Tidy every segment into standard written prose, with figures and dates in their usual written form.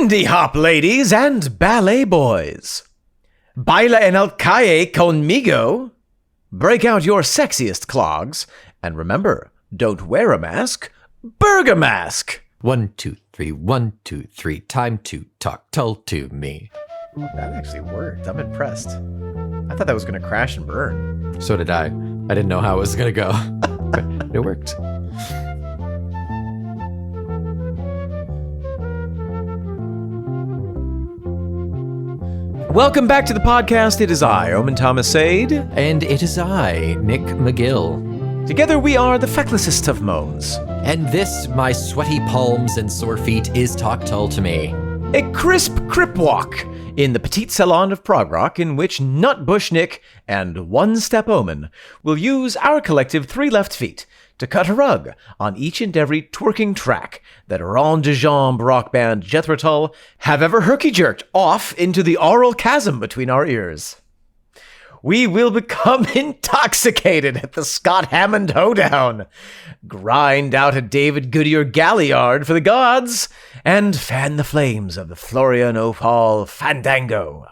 Lindy hop ladies and ballet boys. Baila en el calle conmigo. Break out your sexiest clogs. And remember, don't wear a mask, burg a mask. 1, 2, 3, 1, 2, 3. Time to talk Tull to me. That actually worked. I'm impressed. I thought that was going to crash and burn. So did I. I didn't know how it was going to go. But it worked. Welcome back to the podcast. It is I, Omen Thomas Sade. And it is I, Nick McGill. Together we are the fecklessest of moans. And this, my sweaty palms and sore feet, is Talk Tull to me. A crisp crip walk in the petite salon of prog rock in which Nutbush Nick and One Step Omen will use our collective 3 left feet to cut a rug on each and every twerking track that rond de jambe rock band Jethro Tull have ever herky-jerked off into the aural chasm between our ears. We will become intoxicated at the Scott Hammond hoedown, grind out a David Goodyear Galliard for the gods, and fan the flames of the Florian Opal fandango.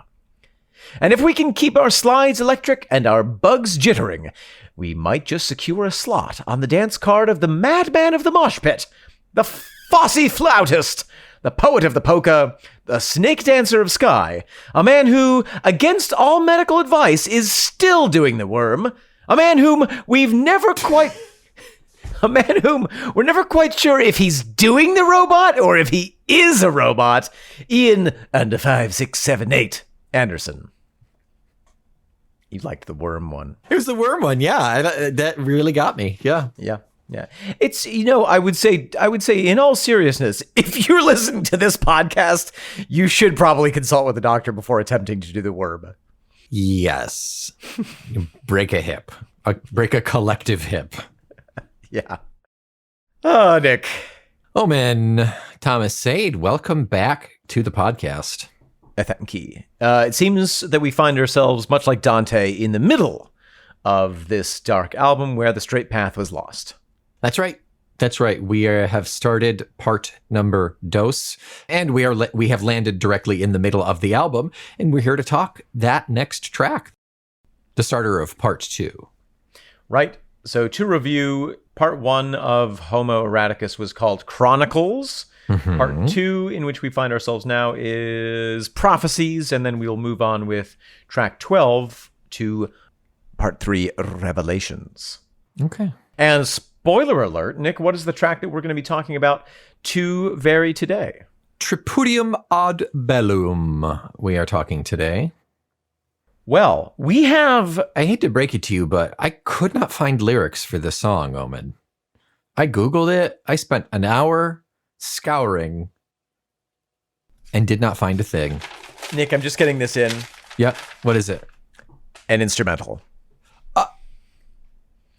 And if we can keep our slides electric and our bugs jittering, we might just secure a slot on the dance card of the madman of the mosh pit, the Fossy flautist, the poet of the polka, the snake dancer of Skye, a man who, against all medical advice, is still doing the worm, a man whom we're never quite sure if he's doing the robot or if he is a robot, Ian under 5678 Anderson. You liked the worm one. It was the worm one, yeah. That really got me. Yeah. It's, I would say in all seriousness, if you're listening to this podcast, you should probably consult with a doctor before attempting to do the worm. Yes. Break a hip. Break a collective hip. Yeah. Oh, Nick. Oh, man. Thomas Sade, welcome back to the podcast. Thank you. It seems that we find ourselves, much like Dante, in the middle of this dark album where the straight path was lost. That's right. We have started part number dos, and we have landed directly in the middle of the album, and we're here to talk that next track, the starter of part 2. Right. So to review, part 1 of Homo Eroticus was called Chronicles. Mm-hmm. Part 2, in which we find ourselves now, is Prophecies, and then we'll move on with track 12 to part 3, Revelations. Okay. And spoiler alert, Nick, what is the track that we're going to be talking about to vary today? Tripudium ad Bellum we are talking today. Well, we have... I hate to break it to you, but I could not find lyrics for this song, Omen. I Googled it. I spent an hour scouring and did not find a thing. Nick, I'm just getting this in. Yeah. What is it? An instrumental.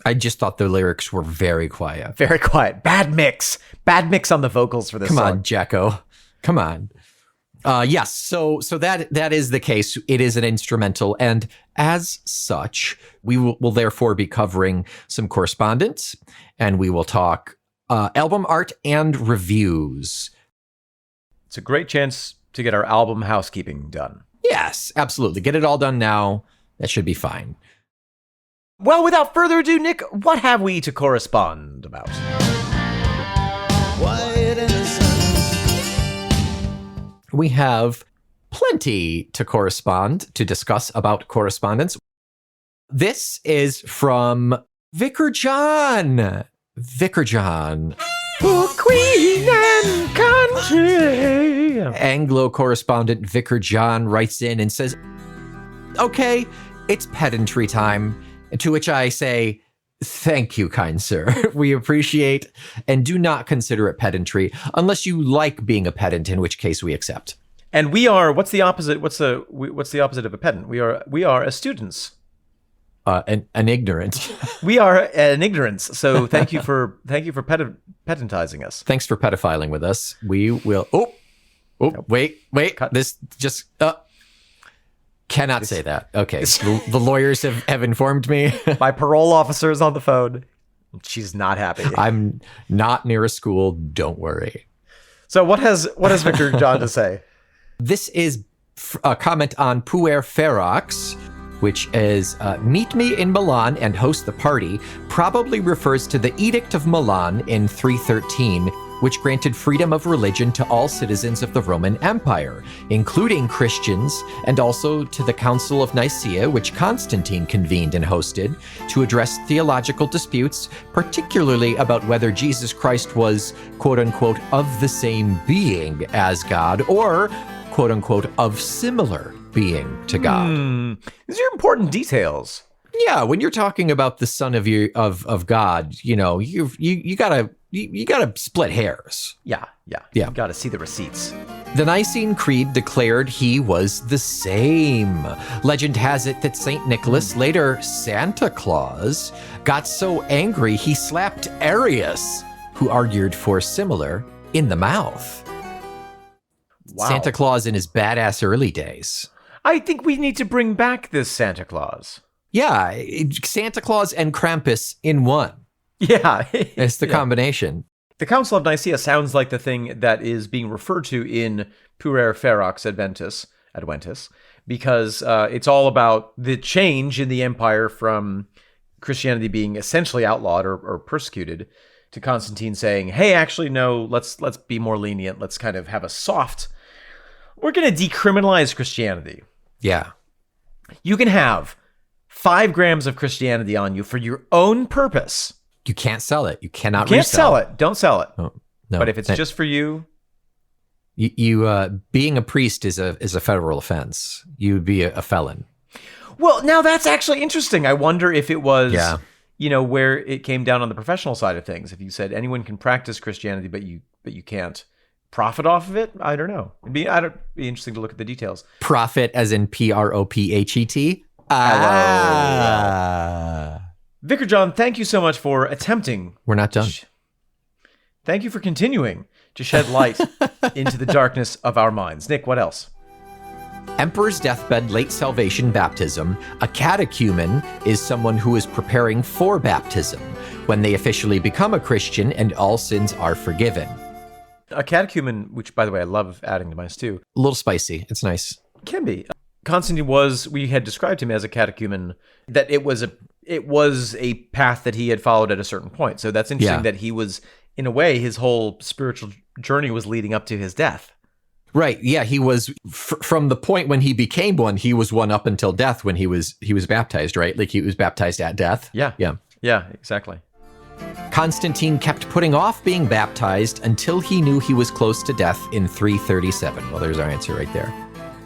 I just thought the lyrics were very quiet. Very quiet. Bad mix. Bad mix on the vocals for this song. Come on, Jacko. Come on. Yes. So that is the case. It is an instrumental, and as such, we will therefore be covering some correspondence, and we will talk album art and reviews. It's a great chance to get our album housekeeping done. Yes, absolutely. Get it all done now. That should be fine. Well, without further ado, Nick, what have we to correspond about? White innocence. We have plenty to discuss about correspondence. This is from Vicar John. Vicar John. For Queen and Country. Anglo correspondent Vicar John writes in and says, okay, it's pedantry time. To which I say, thank you, kind sir. We appreciate and do not consider it pedantry unless you like being a pedant, in which case we accept. And we are, what's the opposite? What's the opposite of a pedant? We are as students. An ignorant. We are an ignorance. So thank you for pedantizing us. Thanks for pedophiling with us. We will. Wait. Cut. This just cannot say that. Okay. The lawyers have informed me. My parole officer is on the phone. She's not happy. I'm not near a school. Don't worry. So what has Vicar John to say? This is a comment on Puer Ferox, which is meet me in Milan and host the party, probably refers to the Edict of Milan in 313, which granted freedom of religion to all citizens of the Roman Empire, including Christians, and also to the Council of Nicaea, which Constantine convened and hosted to address theological disputes, particularly about whether Jesus Christ was, quote-unquote, of the same being as God, or, quote-unquote, of similar being to God. These are important details. Yeah, when you're talking about the Son of God, you know, you gotta split hairs. Yeah. Yeah. You got to see the receipts. The Nicene Creed declared he was the same. Legend has it that St. Nicholas, later Santa Claus, got so angry he slapped Arius, who argued for similar, in the mouth. Wow. Santa Claus in his badass early days. I think we need to bring back this Santa Claus. Yeah, Santa Claus and Krampus in one. Yeah. It's the combination. The Council of Nicaea sounds like the thing that is being referred to in Puer Ferox Adventus, because it's all about the change in the empire from Christianity being essentially outlawed or persecuted to Constantine saying, hey, actually, no, let's be more lenient. Let's kind of have a soft... We're going to decriminalize Christianity. Yeah. You can have 5 grams of Christianity on you for your own purpose. You can't sell it. You cannot You can't resell sell it. Don't sell it. Oh, no. But if it's just for you... You being a priest is a federal offense. You would be a felon. Well, now that's actually interesting. I wonder if it was, where it came down on the professional side of things. If you said anyone can practice Christianity, but you can't profit off of it, I don't know. It'd be interesting to look at the details. Profit as in Prophet. Vicar John, thank you so much for attempting. We're not done. Thank you for continuing to shed light into the darkness of our minds. Nick, what else? Emperor's deathbed, late salvation, baptism. A catechumen is someone who is preparing for baptism when they officially become a Christian and all sins are forgiven. A catechumen, which, by the way, I love adding to mine too. A little spicy. It's nice. Can be. Constantine we had described him as a catechumen, that it was a path that he had followed at a certain point. So that's interesting that he was, in a way, his whole spiritual journey was leading up to his death. Right. Yeah. He was from the point when he became one, he was one up until death when he was baptized, right? Like he was baptized at death. Yeah. Yeah. Yeah, exactly. Constantine kept putting off being baptized until he knew he was close to death in 337. Well, there's our answer right there.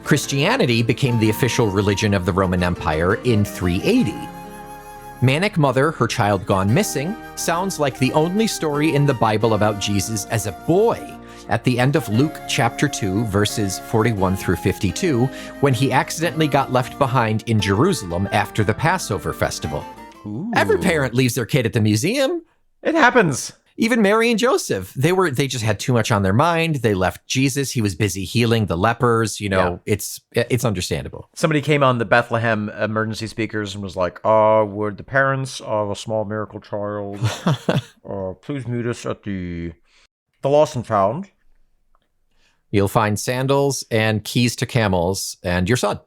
Christianity became the official religion of the Roman Empire in 380. Manic mother, her child gone missing, sounds like the only story in the Bible about Jesus as a boy at the end of Luke chapter 2, verses 41 through 52, when he accidentally got left behind in Jerusalem after the Passover festival. Ooh. Every parent leaves their kid at the museum. It happens. Even Mary and Joseph, they just had too much on their mind. They left Jesus. He was busy healing the lepers. It's understandable. Somebody came on the Bethlehem emergency speakers and was like, would the parents of a small miracle child please meet us at the lost and found? You'll find sandals and keys to camels and your son.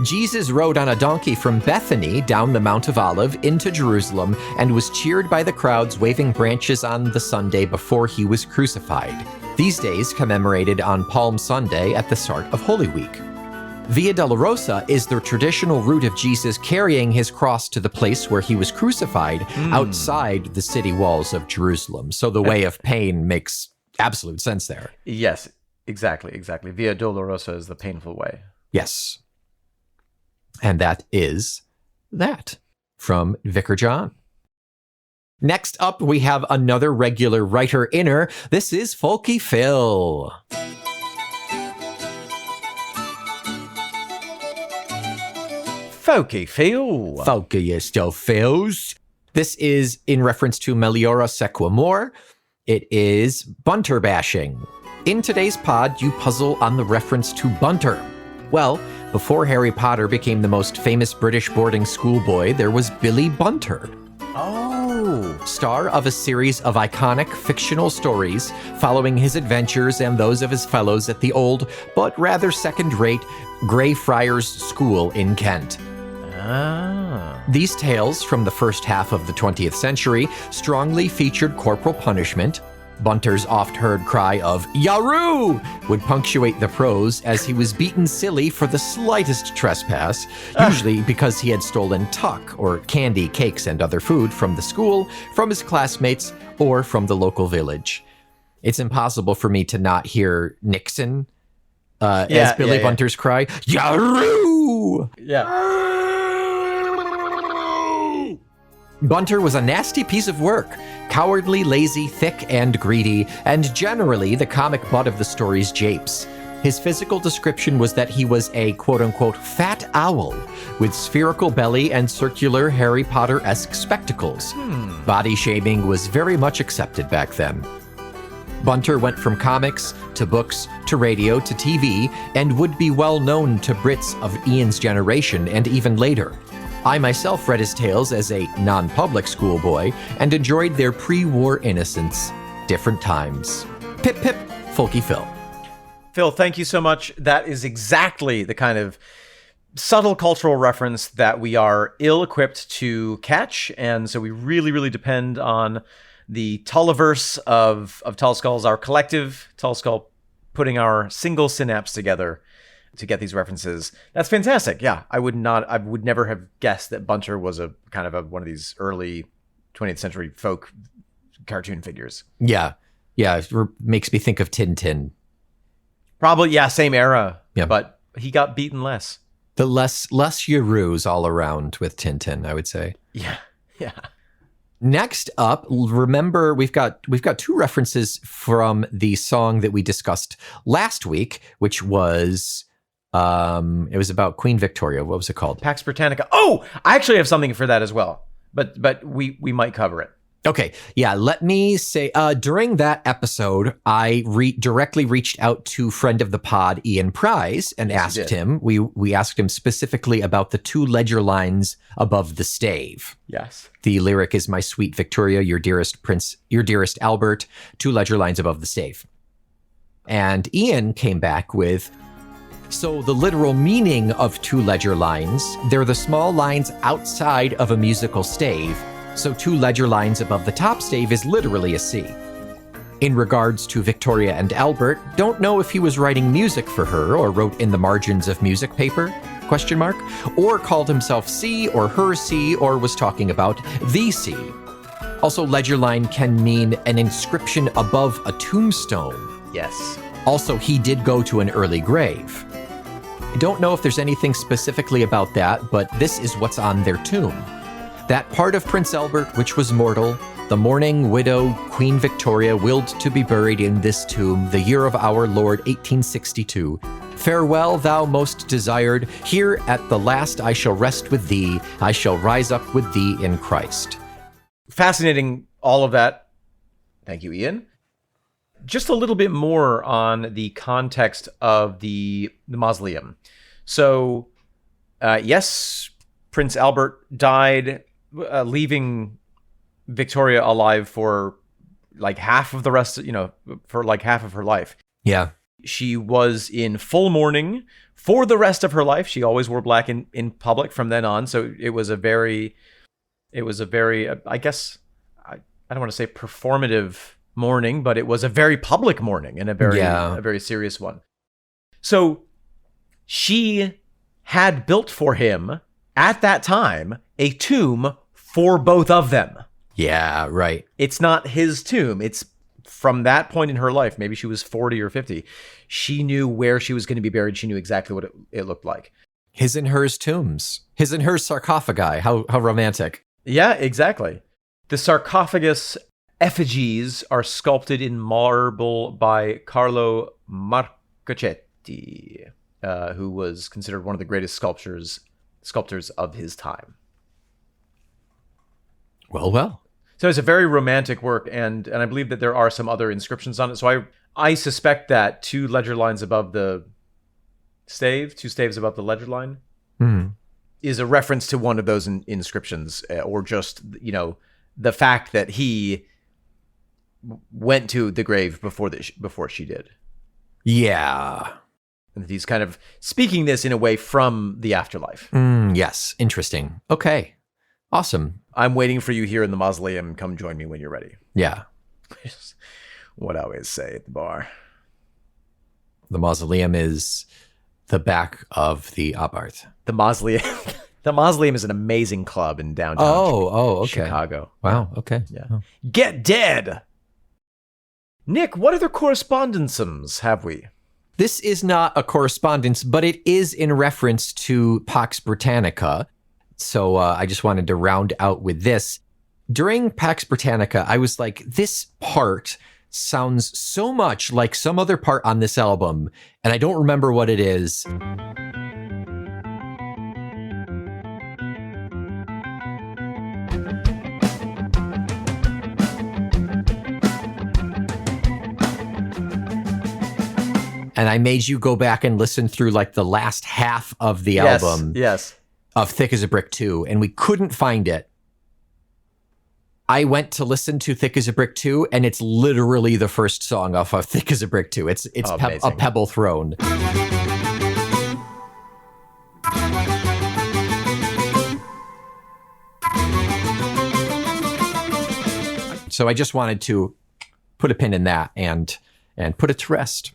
Jesus rode on a donkey from Bethany down the Mount of Olive into Jerusalem and was cheered by the crowds waving branches on the Sunday before he was crucified. These days commemorated on Palm Sunday at the start of Holy Week. Via Dolorosa is the traditional route of Jesus carrying his cross to the place where he was crucified outside the city walls of Jerusalem. So the way of pain makes absolute sense there. Yes, exactly. Via Dolorosa is the painful way. Yes. And that is that from Vicar John. Next up, we have another regular writer-inner. This is Folky Phil. Folky Phil. Folkiest Phils. This is in reference to Meliora Sequamore. It is bunter bashing. In today's pod, you puzzle on the reference to bunter. Well, before Harry Potter became the most famous British boarding school boy, there was Billy Bunter. Oh. Star of a series of iconic fictional stories following his adventures and those of his fellows at the old but rather second-rate Greyfriars School in Kent. These tales from the first half of the 20th century strongly featured corporal punishment. Bunter's oft-heard cry of "Yaroo!" would punctuate the prose as he was beaten silly for the slightest trespass, usually because he had stolen tuck or candy, cakes, and other food from the school, from his classmates, or from the local village. It's impossible for me to not hear Nixon as Billy Bunter's cry, "Yaroo!" Yeah. Bunter was a nasty piece of work, cowardly, lazy, thick, and greedy, and generally the comic butt of the story's japes. His physical description was that he was a quote-unquote fat owl with spherical belly and circular Harry Potter-esque spectacles. Body shaming was very much accepted back then. Bunter went from comics to books to radio to TV and would be well known to Brits of Ian's generation and even later. I myself read his tales as a non-public schoolboy and enjoyed their pre-war innocence. Different times. Pip pip, Folky Phil. Phil, thank you so much. That is exactly the kind of subtle cultural reference that we are ill-equipped to catch, and so we really, really depend on the Tulliverse of Tull Skulls, our collective Tull Skull, putting our single synapse together to get these references. That's fantastic. Yeah, I would never have guessed that Bunter was a kind of one of these early 20th century folk cartoon figures. Yeah, it makes me think of Tintin. Probably, yeah, same era. Yeah. But he got beaten less. The less Yaroos all around with Tintin, I would say. Yeah. Next up, remember we've got two references from the song that we discussed last week, which was it was about Queen Victoria. What was it called? Pax Britannica. Oh, I actually have something for that as well, but we might cover it. Okay, yeah. Let me say, during that episode, I directly reached out to friend of the pod, Ian Prize, and asked him. We asked him specifically about the two ledger lines above the stave. Yes. The lyric is "My sweet Victoria, your dearest prince, your dearest Albert." Two ledger lines above the stave, and Ian came back with, so the literal meaning of two ledger lines, they're the small lines outside of a musical stave. So two ledger lines above the top stave is literally a C. In regards to Victoria and Albert, don't know if he was writing music for her or wrote in the margins of music paper, ? Or called himself C or her C or was talking about the C. Also, ledger line can mean an inscription above a tombstone. Yes. Also, he did go to an early grave. I don't know if there's anything specifically about that, but this is what's on their tomb. That part of Prince Albert which was mortal, the mourning widow Queen Victoria willed to be buried in this tomb, the year of our Lord 1862. Farewell, thou most desired. Here at the last I shall rest with thee. I shall rise up with thee in Christ. Fascinating, all of that. Thank you, Ian. Just a little bit more on the context of the mausoleum. So, yes, Prince Albert died, leaving Victoria alive for like half of the rest, for like half of her life. Yeah. She was in full mourning for the rest of her life. She always wore black in public from then on. So it was a very, I guess, I don't want to say performative mourning, but it was a very public mourning and a very serious one. So she had built for him at that time a tomb for both of them. Yeah, right. It's not his tomb. It's from that point in her life. Maybe she was 40 or 50. She knew where she was going to be buried. She knew exactly what it looked like. His and hers tombs. His and hers sarcophagi. How romantic. Yeah, exactly. The sarcophagus effigies are sculpted in marble by Carlo Marcochetti, who was considered one of the greatest sculptors of his time. Well. So it's a very romantic work, and I believe that there are some other inscriptions on it. So I suspect that two ledger lines above the stave, two staves above the ledger line, is a reference to one of those inscriptions, or just, the fact that he went to the grave before she did. Yeah. And he's kind of speaking this in a way from the afterlife. Yes. Interesting. Okay. Awesome. I'm waiting for you here in the mausoleum. Come join me when you're ready. Yeah. What I always say at the bar. The mausoleum is the back of the Abarth. The mausoleum. The mausoleum is an amazing club in downtown okay. Chicago. Wow. Okay. Yeah. Oh. Get dead. Nick, what other correspondences have we? This is not a correspondence, but it is in reference to Pax Britannica. So I just wanted to round out with this. During Pax Britannica, I was like, this part sounds so much like some other part on this album, and I don't remember what it is. And I made you go back and listen through like the last half of the album of Thick as a Brick 2, and we couldn't find it. I went to listen to Thick as a Brick 2, and it's literally the first song off of Thick as a Brick 2. It's a Pebble thrown. So I just wanted to put a pin in that and put it to rest.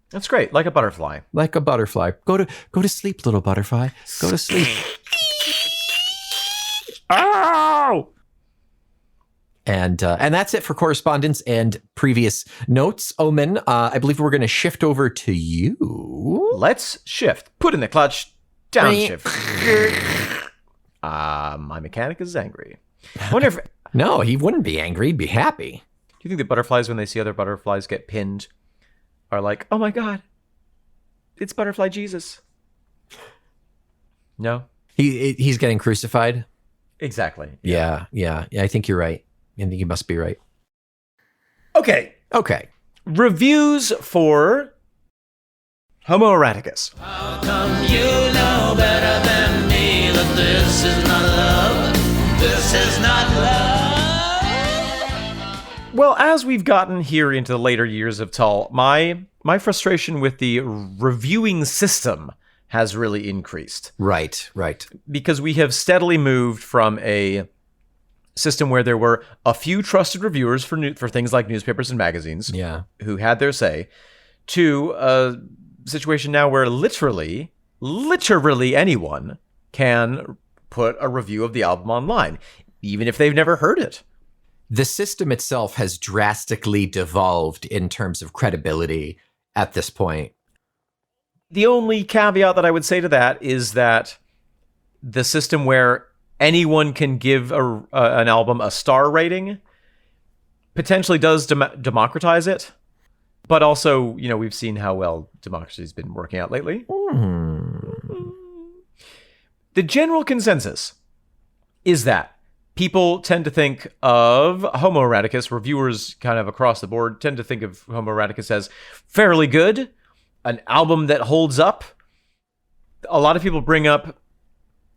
That's great. Like a butterfly. Like a butterfly. Go to sleep, little butterfly. Go to sleep. Ow! And that's it for correspondence and previous notes. Omen, I believe we're going to shift over to you. Let's shift. Put in the clutch. Downshift. My mechanic is angry. I wonder if... No, he wouldn't be angry. He'd be happy. Do you think that butterflies, when they see other butterflies get pinned, are like, oh my God, it's Butterfly Jesus? No? He's getting crucified? Exactly. Yeah. I think you're right. I think you must be right. Okay. Reviews for Homo Eroticus. How come you know better than me that this is not love? This is not love. Well, as we've gotten here into the later years of Tull, my frustration with the reviewing system has really increased. Right. Because we have steadily moved from a system where there were a few trusted reviewers for things like newspapers and magazines, who had their say, to a situation now where literally anyone can put a review of the album online, even if they've never heard it. The system itself has drastically devolved in terms of credibility at this point. The only caveat that I would say to that is that the system where anyone can give an album a star rating potentially does democratize it. But also, we've seen how well democracy's been working out lately. The general consensus is that people tend to think of Homo Eroticus, reviewers kind of across the board tend to think of Homo Eroticus as fairly good, an album that holds up. A lot of people bring up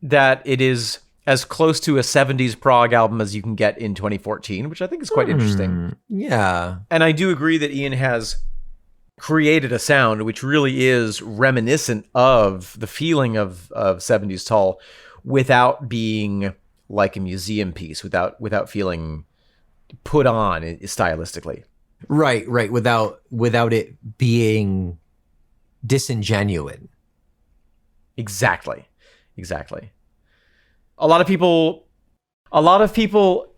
that it is as close to a 70s prog album as you can get in 2014, which I think is quite interesting. Yeah. And I do agree that Ian has created a sound which really is reminiscent of the feeling of 70s Tull without being like a museum piece, without feeling put on stylistically. Right. Without it being disingenuine. Exactly. A lot of people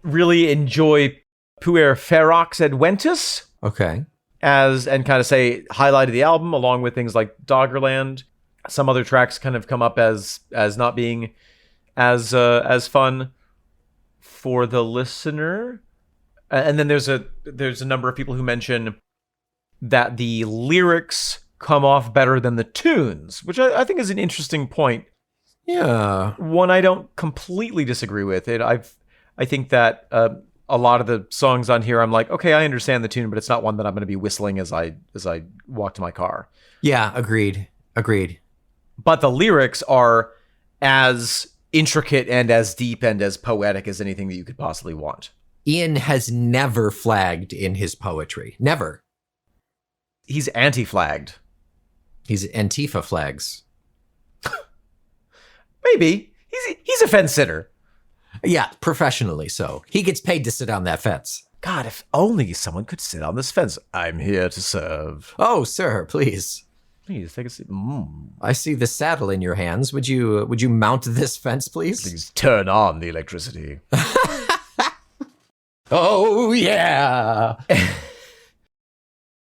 really enjoy Puer Ferox Adventus. Okay. And kind of say highlight of the album, along with things like Doggerland. Some other tracks kind of come up as not being as fun for the listener. And then there's a number of people who mention that the lyrics come off better than the tunes, which I think is an interesting point. Yeah. One I don't completely disagree with. I think that a lot of the songs on here, I'm like, okay, I understand the tune, but it's not one that I'm going to be whistling as I walk to my car. Yeah, agreed. But the lyrics are as intricate and as deep and as poetic as anything that you could possibly want. Ian has never flagged in his poetry. Never. He's anti-flagged. He's Antifa flags. Maybe. He's a fence sitter. Yeah, professionally so. He gets paid to sit on that fence. God, if only someone could sit on this fence. I'm here to serve. Oh, sir, please. Please take a seat. I see the saddle in your hands. Would you mount this fence, please? Please turn on the electricity. Oh, yeah.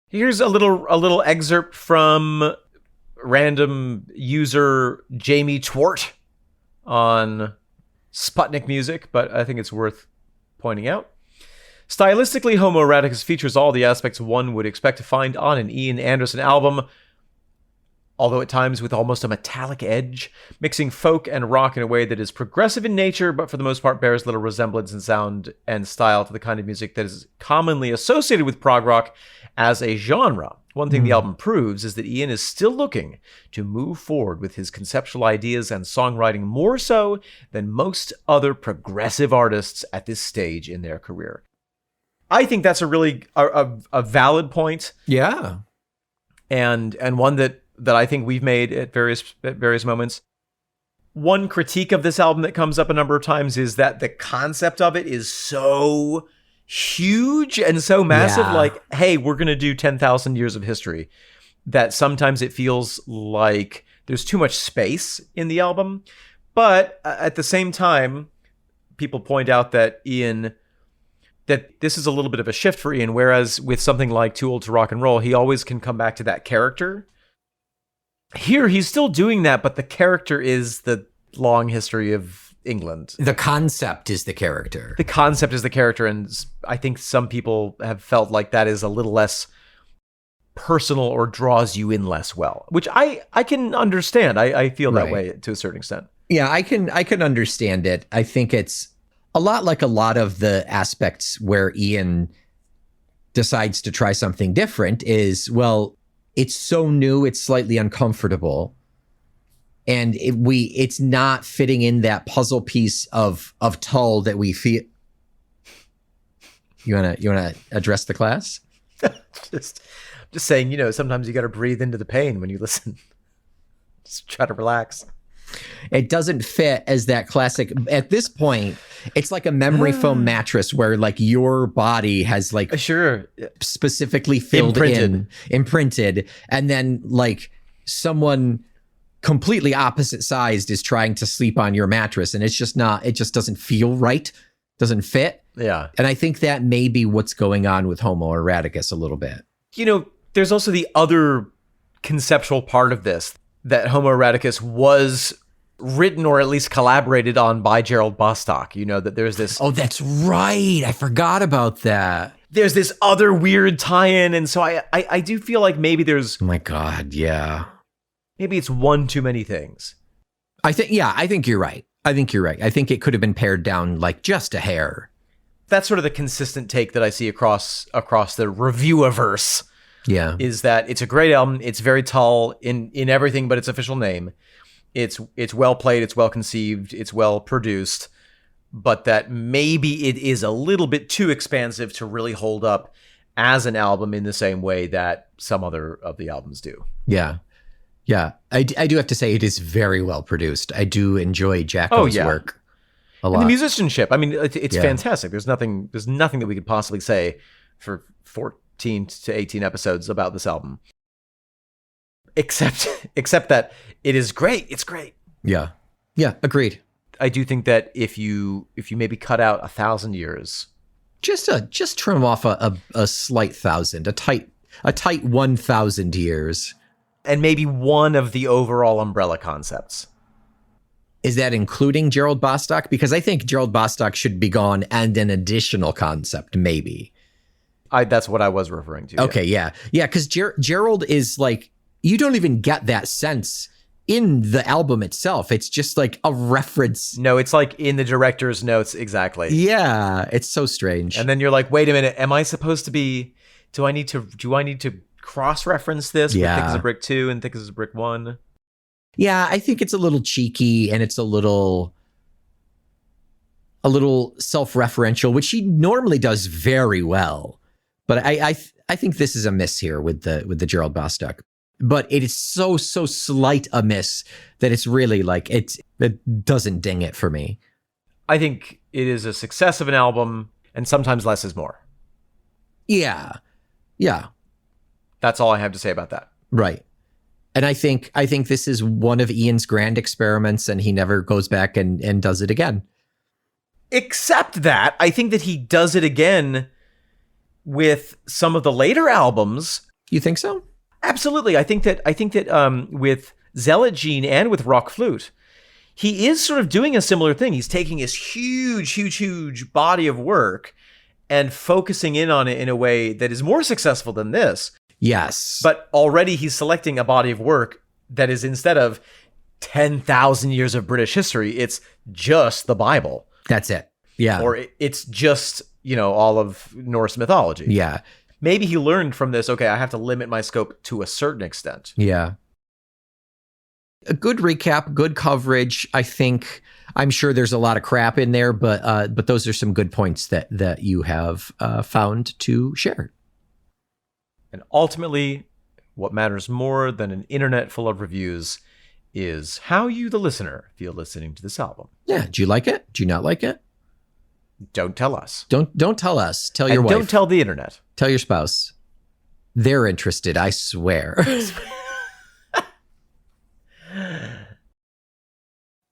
Here's a little excerpt from random user Jamie Twart on Sputnik Music, but I think it's worth pointing out. Stylistically, Homo Eroticus features all the aspects one would expect to find on an Ian Anderson album, although at times with almost a metallic edge, mixing folk and rock in a way that is progressive in nature, but for the most part bears little resemblance in sound and style to the kind of music that is commonly associated with prog rock as a genre. One thing the album proves is that Ian is still looking to move forward with his conceptual ideas and songwriting more so than most other progressive artists at this stage in their career. I think that's a really a valid point. Yeah. And one that I think we've made at various moments. One critique of this album that comes up a number of times is that the concept of it is so huge and so massive. Yeah. Like, hey, we're going to do 10,000 years of history, that sometimes it feels like there's too much space in the album. But at the same time, people point out that that this is a little bit of a shift for Ian, whereas with something like Too Old to Rock and Roll, he always can come back to that character. Here, he's still doing that, but the character is the long history of England. The concept is the character. The concept is the character, and I think some people have felt like that is a little less personal or draws you in less well, which I can understand. I feel that way to a certain extent. Yeah, I can understand it. I think it's a lot like a lot of the aspects where Ian decides to try something different is, well, it's so new, it's slightly uncomfortable. And it's not fitting in that puzzle piece of Tull that we feel. You wanna address the class? just saying, sometimes you got to breathe into the pain when you listen. Just try to relax. It doesn't fit as that classic. At this point, it's like a memory foam mattress where like your body has like specifically filled imprinted, and then like someone completely opposite sized is trying to sleep on your mattress, and it just doesn't feel right, doesn't fit. Yeah. And I think that may be what's going on with Homo Eroticus a little bit. There's also the other conceptual part of this, that Homo Eroticus was written or at least collaborated on by Gerald Bostock. That there's this... Oh, that's right. I forgot about that. There's this other weird tie-in, and so I do feel like maybe there's... Oh my God, yeah. Maybe it's one too many things. I think you're right. I think it could have been pared down like just a hair. That's sort of the consistent take that I see across the review-averse. Yeah. Is that it's a great album. It's very Tull in everything but its official name. It's well played, it's well conceived, it's well produced, but that maybe it is a little bit too expansive to really hold up as an album in the same way that some other of the albums do. Yeah. Yeah. I do have to say it is very well produced. I do enjoy Jacko's work a lot. And the musicianship, I mean, it's fantastic. There's nothing that we could possibly say for 14 to 18 episodes about this album. Except that it is great. It's great. Yeah. Yeah, agreed. I do think that if you maybe cut out 1,000 years, just trim off a slight 1,000, a tight 1,000 years, and maybe one of the overall umbrella concepts. Is that including Gerald Bostock? Because I think Gerald Bostock should be gone, and an additional concept, maybe. That's what I was referring to. Okay, yeah. Because Gerald is like, you don't even get that sense in the album itself. It's just like a reference. No, it's like in the director's notes. Exactly. Yeah, it's so strange. And then you're like, wait a minute, am I supposed to be, do I need to cross-reference this with Thick as a Brick 2 and Thick as a Brick 1? Yeah, I think it's a little cheeky, and it's a little, a little self-referential, which he normally does very well. But I think this is a miss here with the Gerald Bostock. But it is so slight a miss that it's really like it doesn't ding it for me. I think it is a success of an album, and sometimes less is more. Yeah. That's all I have to say about that. Right. And I think this is one of Ian's grand experiments, and he never goes back and does it again. Except that I think that he does it again with some of the later albums. You think so? Absolutely. I think that with Zealot Gene and with Rock Flute, he is sort of doing a similar thing. He's taking his huge body of work and focusing in on it in a way that is more successful than this. Yes. But already he's selecting a body of work that is, instead of 10,000 years of British history, it's just the Bible. That's it. Yeah. Or it's just, all of Norse mythology. Yeah. Maybe he learned from this, okay, I have to limit my scope to a certain extent. Yeah. A good recap, good coverage. I'm sure there's a lot of crap in there, but those are some good points that you have found to share. And ultimately, what matters more than an internet full of reviews is how you, the listener, feel listening to this album. Yeah. Do you like it? Do you not like it? Don't tell us. Don't tell us. Tell your wife. Don't tell the internet. Tell your spouse. They're interested, I swear.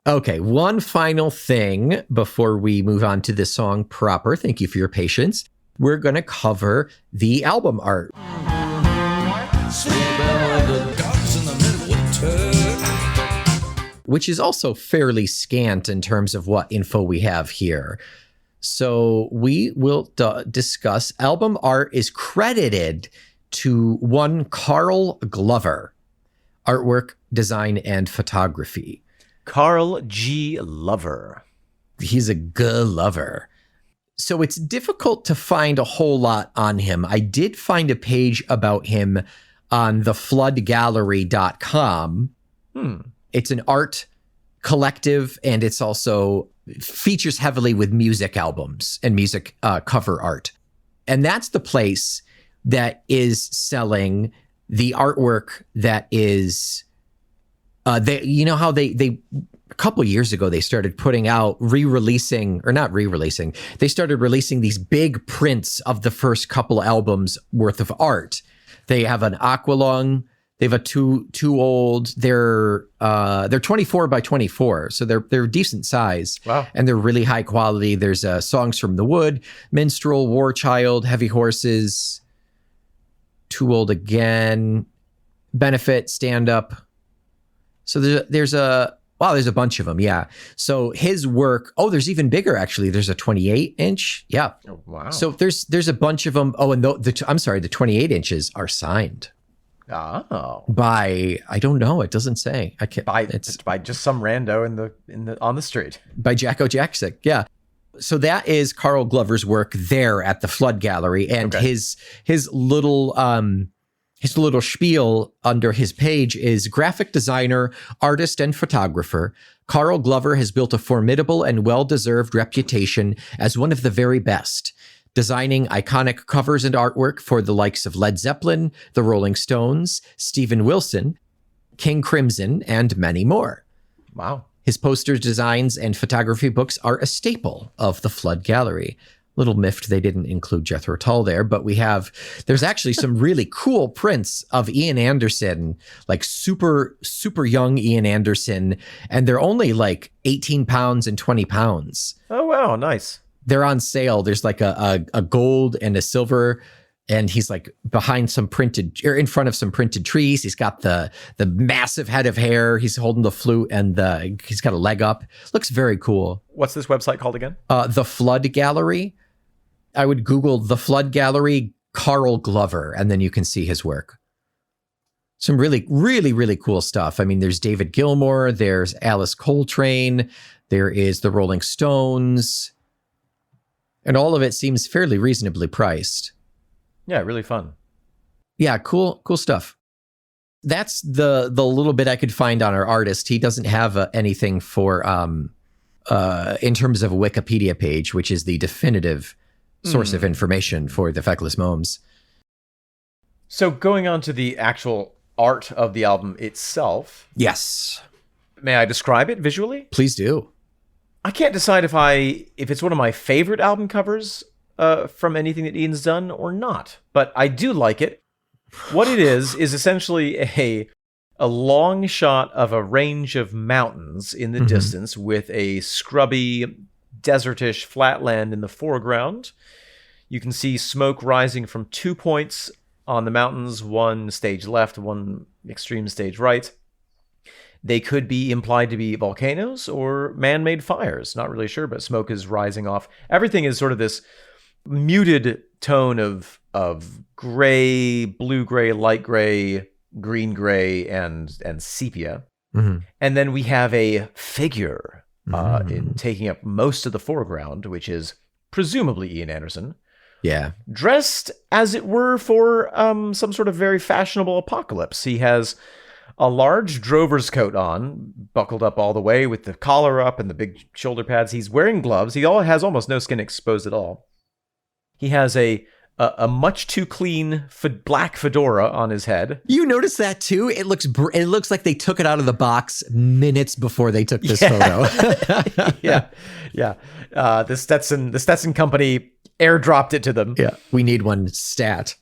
Okay, one final thing before we move on to the song proper. Thank you for your patience. We're going to cover the album art. Which is also fairly scant in terms of what info we have here. So we will discuss album art is credited to one Carl Glover, artwork, design, and photography. Carl G. Lover. He's a good lover. So it's difficult to find a whole lot on him. I did find a page about him on thefloodgallery.com. It's an art collective, and it's also features heavily with music albums and music cover art. And that's the place that is selling the artwork that is, you know how they a couple of years ago, they started putting out they started releasing these big prints of the first couple albums worth of art. They have an Aqualung. They have a Too Old. They're 24 by 24, so they're decent size. Wow. And they're really high quality. There's Songs from the Wood, Minstrel, War Child, Heavy Horses, Too Old Again, Benefit, Stand Up. So there's a bunch of them. Yeah. So his work. Oh, there's even bigger actually. There's a 28-inch. Yeah. Oh, wow. So there's a bunch of them. Oh, and the 28 inches are signed. Oh. By, I don't know. It doesn't say. I can't. It's by just some rando on the street. By Jacko Jaksic. Yeah. So that is Carl Glover's work there at the Flood Gallery, and okay. his little spiel under his page is graphic designer, artist, and photographer. Carl Glover has built a formidable and well-deserved reputation as one of the very best, designing iconic covers and artwork for the likes of Led Zeppelin, the Rolling Stones, Steven Wilson, King Crimson, and many more. Wow. His posters, designs, and photography books are a staple of the Flood Gallery. Little miffed they didn't include Jethro Tull there, but there's actually some really cool prints of Ian Anderson, like super, super young Ian Anderson, and they're only like 18 pounds and 20 pounds. Oh, wow. Nice. They're on sale. There's like a gold and a silver, and he's like in front of some printed trees. He's got the massive head of hair. He's holding the flute, and he's got a leg up. Looks very cool. What's this website called again? The Flood Gallery. I would Google the Flood Gallery Carl Glover, and then you can see his work. Some really, really, really cool stuff. I mean, there's David Gilmour, there's Alice Coltrane, there is the Rolling Stones, and all of it seems fairly reasonably priced. Yeah, really fun. Yeah, cool stuff. That's the little bit I could find on our artist. He doesn't have anything for in terms of a Wikipedia page, which is the definitive source of information for the Feckless Momes. So going on to the actual art of the album itself. Yes. May I describe it visually? Please do. I can't decide if it's one of my favorite album covers from anything that Ian's done or not, but I do like it. What it is essentially a long shot of a range of mountains in the distance with a scrubby, desertish flatland in the foreground. You can see smoke rising from 2 points on the mountains, one stage left, one extreme stage right. They could be implied to be volcanoes or man-made fires. Not really sure, but smoke is rising off. Everything is sort of this muted tone of gray, blue-gray, light gray, green gray, and sepia. And then we have a figure in taking up most of the foreground, which is presumably Ian Anderson. Yeah. Dressed, as it were, for some sort of very fashionable apocalypse. He has a large drover's coat on, buckled up all the way with the collar up and the big shoulder pads. He's wearing gloves. He has almost no skin exposed at all. He has a much too clean black fedora on his head. You notice that too? It looks like they took it out of the box minutes before they took this photo. Yeah. The Stetson company airdropped it to them. Yeah. We need one stat.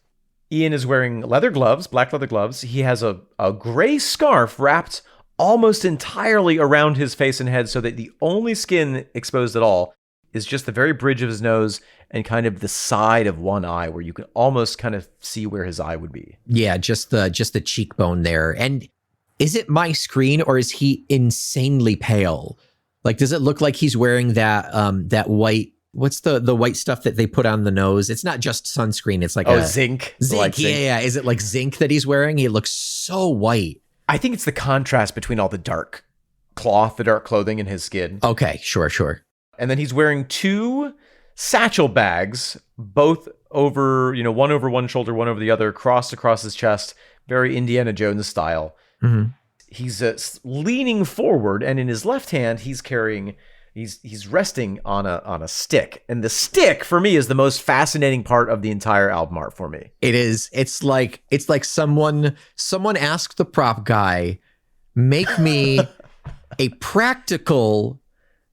Ian is wearing leather gloves, black leather gloves. He has a gray scarf wrapped almost entirely around his face and head so that the only skin exposed at all is just the very bridge of his nose and kind of the side of one eye where you can almost kind of see where his eye would be. Yeah, just the cheekbone there. And is it my screen or is he insanely pale? Like, does it look like he's wearing that white, what's the white stuff that they put on the nose? It's not just sunscreen. It's like zinc. Zinc, like zinc. Yeah. Is it like zinc that he's wearing? He looks so white. I think it's the contrast between all the dark cloth, the dark clothing in his skin. Okay, sure. And then he's wearing two satchel bags, both over, one over one shoulder, one over the other, crossed across his chest, very Indiana Jones style. He's leaning forward, and in his left hand, he's resting on a stick. And the stick, for me, is the most fascinating part of the entire album art for me. It is. It's like someone asked the prop guy, make me a practical,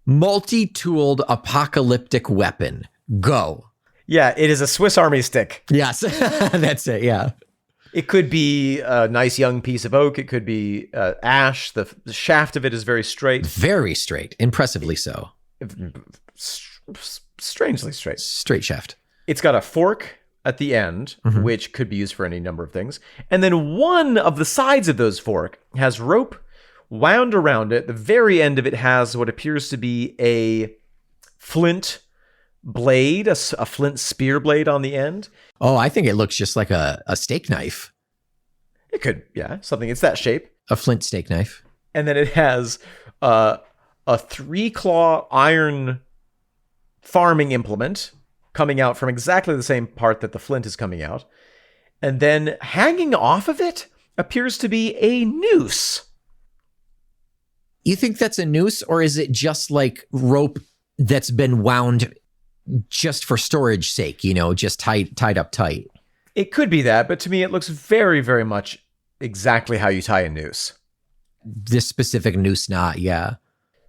multi-tooled apocalyptic weapon. Go. Yeah, it is a Swiss Army stick. Yes, that's it, yeah. It could be a nice young piece of oak. It could be ash. The shaft of it is very straight. Very straight. Impressively so. Strangely straight. Straight shaft. It's got a fork at the end, which could be used for any number of things. And then one of the sides of those fork has rope wound around it. The very end of it has what appears to be a flint blade, a flint spear blade on the end. Oh, I think it looks just like a steak knife. It could, yeah, something. It's that shape. A flint steak knife. And then it has a 3-claw iron farming implement coming out from exactly the same part that the flint is coming out. And then hanging off of it appears to be a noose. You think that's a noose, or is it just like rope that's been wound just for storage sake, just tied up tight? It could be that, but to me it looks very, very much exactly how you tie a noose. This specific noose knot, yeah.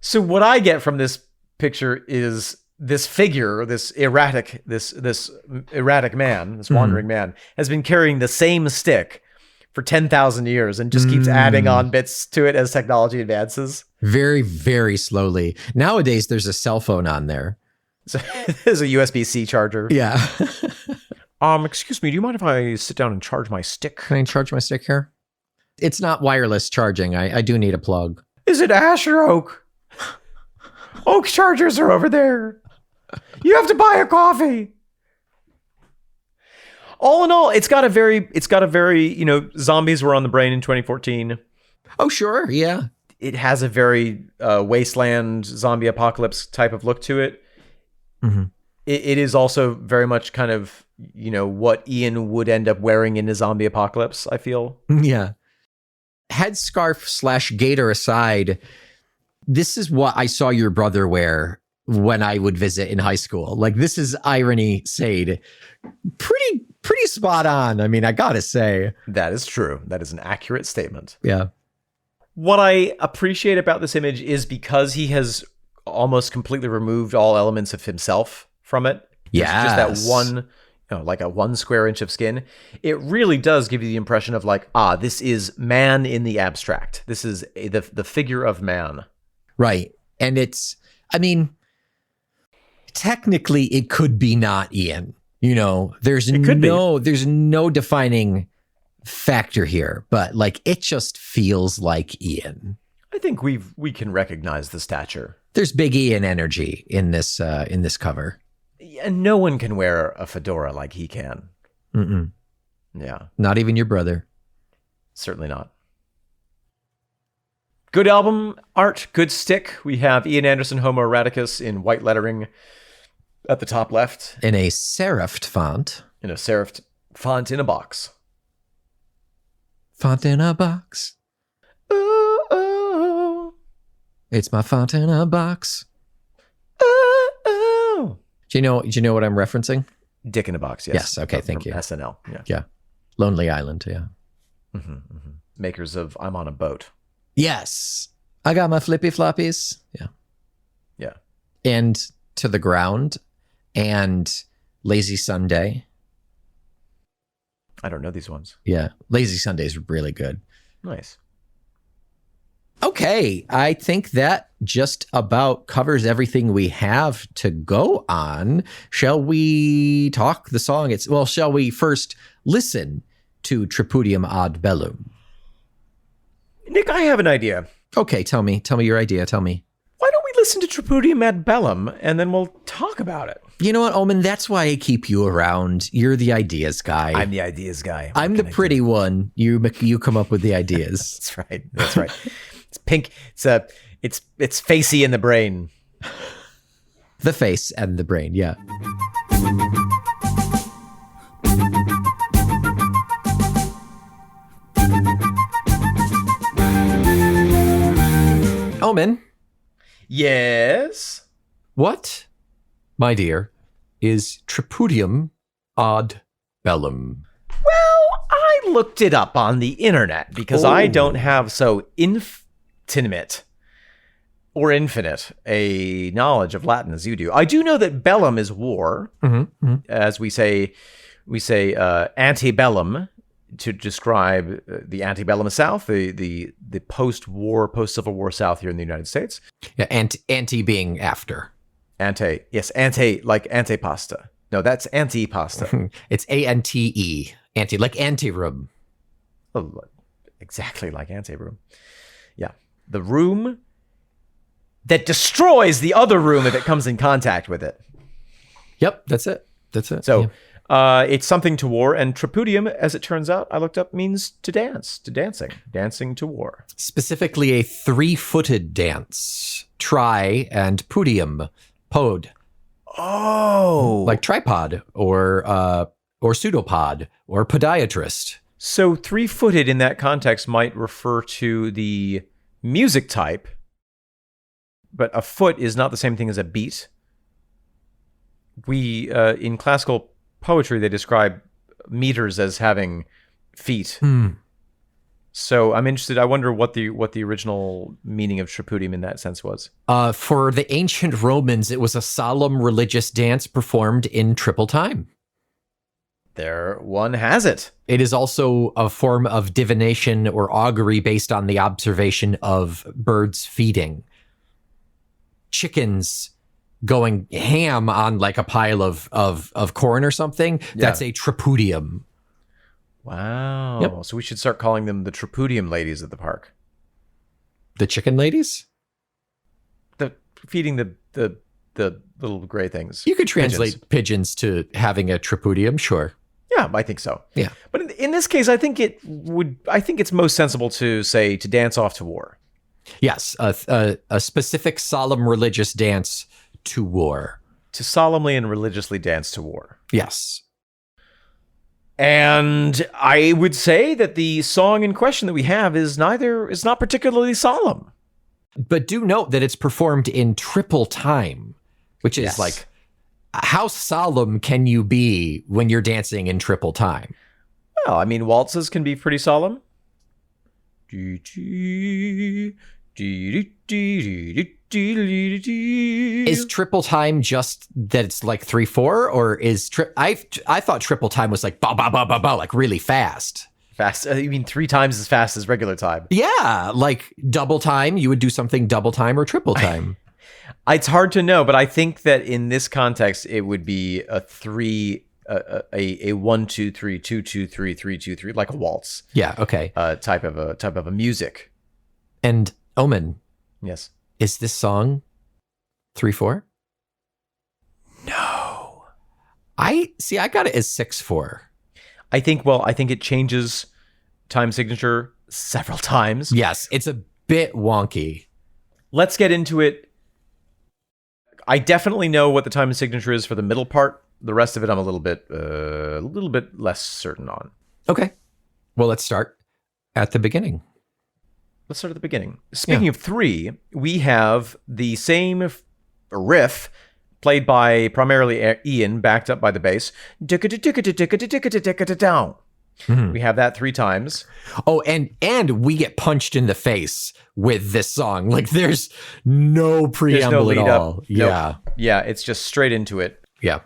So what I get from this picture is this figure, this erratic man, this wandering man, has been carrying the same stick for 10,000 years and just keeps adding on bits to it as technology advances. Very, very slowly. Nowadays, there's a cell phone on there. So there's a USB-C charger. Yeah. Excuse me, do you mind if I sit down and charge my stick? Can I charge my stick here? It's not wireless charging. I do need a plug. Is it ash or oak? Oak chargers are over there. You have to buy a coffee. All in all, it's got a very, zombies were on the brain in 2014. Oh, sure. Yeah. It has a very wasteland zombie apocalypse type of look to it. It is also very much kind of, what Ian would end up wearing in a zombie apocalypse, I feel. Yeah. Headscarf / gaiter aside, this is what I saw your brother wear when I would visit in high school. Like, this is irony Sade. Pretty spot on. I mean, I gotta say. That is true. That is an accurate statement. Yeah. What I appreciate about this image is because he has almost completely removed all elements of himself from it. Yeah. Just that one, like a 1 square inch of skin. It really does give you the impression of like, this is man in the abstract. This is the figure of man. Right. And it's, I mean, technically it could be not Ian. There's no defining factor here, but like it just feels like Ian. I think we can recognize the stature. There's big Ian energy in this cover. And no one can wear a fedora like he can. Mm-mm. Yeah. Not even your brother. Certainly not. Good album art, good stick. We have Ian Anderson Homo Eroticus in white lettering at the top left. In a serifed font. In a serifed font in a box. Font in a box. Ooh, ooh. It's my font in a box. Ooh, ooh. Do you know what I'm referencing? Dick in a Box, yes. Yes, okay, thank from you. SNL, yeah. Yeah. Lonely Island, yeah. Mm-hmm, mm-hmm. Makers of I'm on a Boat. Yes. I got my flippy floppies. Yeah. Yeah. And To the Ground and Lazy Sunday. I don't know these ones. Yeah. Lazy Sunday is really good. Nice. Okay. I think that just about covers everything we have to go on. Shall we talk the song? Shall we first listen to Tripudium ad Bellum? Nick, I have an idea. Okay, tell me your idea. Tell me. Why don't we listen to Tripudium ad Bellum and then we'll talk about it? You know what, Omen? That's why I keep you around. You're the ideas guy. I'm the ideas guy. I'm the pretty one. You come up with the ideas. That's right. That's right. It's pink. It's facey in the brain. The face and the brain, yeah. Omen. Yes? What, my dear, is Tripudium ad Bellum? Well, I looked it up on the internet because I don't have so intimate or infinite a knowledge of Latin as you do. I do know that bellum is war, as we say antebellum to describe the antebellum South, the post-war, post-Civil War South here in the United States. Yeah, anti being after. Ante, like antepasta. No, that's antipasta. It's A-N-T-E, anti, like anteroom. Oh, exactly like anteroom. Yeah, the room that destroys the other room if it comes in contact with it. Yep, that's it. So it's something to war, and tripudium, as it turns out, I looked up, means to dance, dancing to war. Specifically a 3-footed dance. Tri and pudium, pod. Oh. Like tripod or pseudopod or podiatrist. So 3-footed in that context might refer to the music type, but a foot is not the same thing as a beat. We, in classical poetry, they describe meters as having feet. So I'm interested. I wonder what the original meaning of tripudium in that sense was. For the ancient Romans, it was a solemn religious dance performed in triple time. There one has it. It is also a form of divination or augury based on the observation of birds feeding. Chickens going ham on like a pile of corn or something. Yeah. That's a tripudium. Wow. Yep. So we should start calling them the tripudium ladies at the park. The chicken ladies? Feeding the little gray things. You could translate pigeons to having a tripudium, sure. Yeah, I think so. Yeah. But in this case, I think it's most sensible to say to dance off to war. Yes, a specific solemn religious dance to war. To solemnly and religiously dance to war. Yes. And I would say that the song in question that we have is not particularly solemn. But do note that it's performed in triple time, which is Yes. like, how solemn can you be when you're dancing in triple time? Well, I mean, waltzes can be pretty solemn. Is triple time just that it's like 3/4, or is I thought triple time was like ba ba ba ba ba, like really fast. Fast? You mean 3 times as fast as regular time? Yeah, like double time, you would do something double time or triple time. It's hard to know, but I think that in this context, it would be a 1 2 3 2 2 3 3 2 3, like a waltz. Yeah, okay. Type of a music. And Omen, Yes. is this song 3/4? No. I got it as 6/4. I think it changes time signature several times. Yes, it's a bit wonky. Let's get into it. I definitely know what the time signature is for the middle part. The rest of it, I'm a little bit less certain on. Okay. Well, let's start at the beginning. Let's start at the beginning. Speaking of 3, we have the same riff played by primarily Ian, backed up by the bass. We have that 3 times. Oh, and we get punched in the face with this song. Like there's no preamble lead at up. all. Nope. Yeah. Yeah, it's just straight into it. Yeah.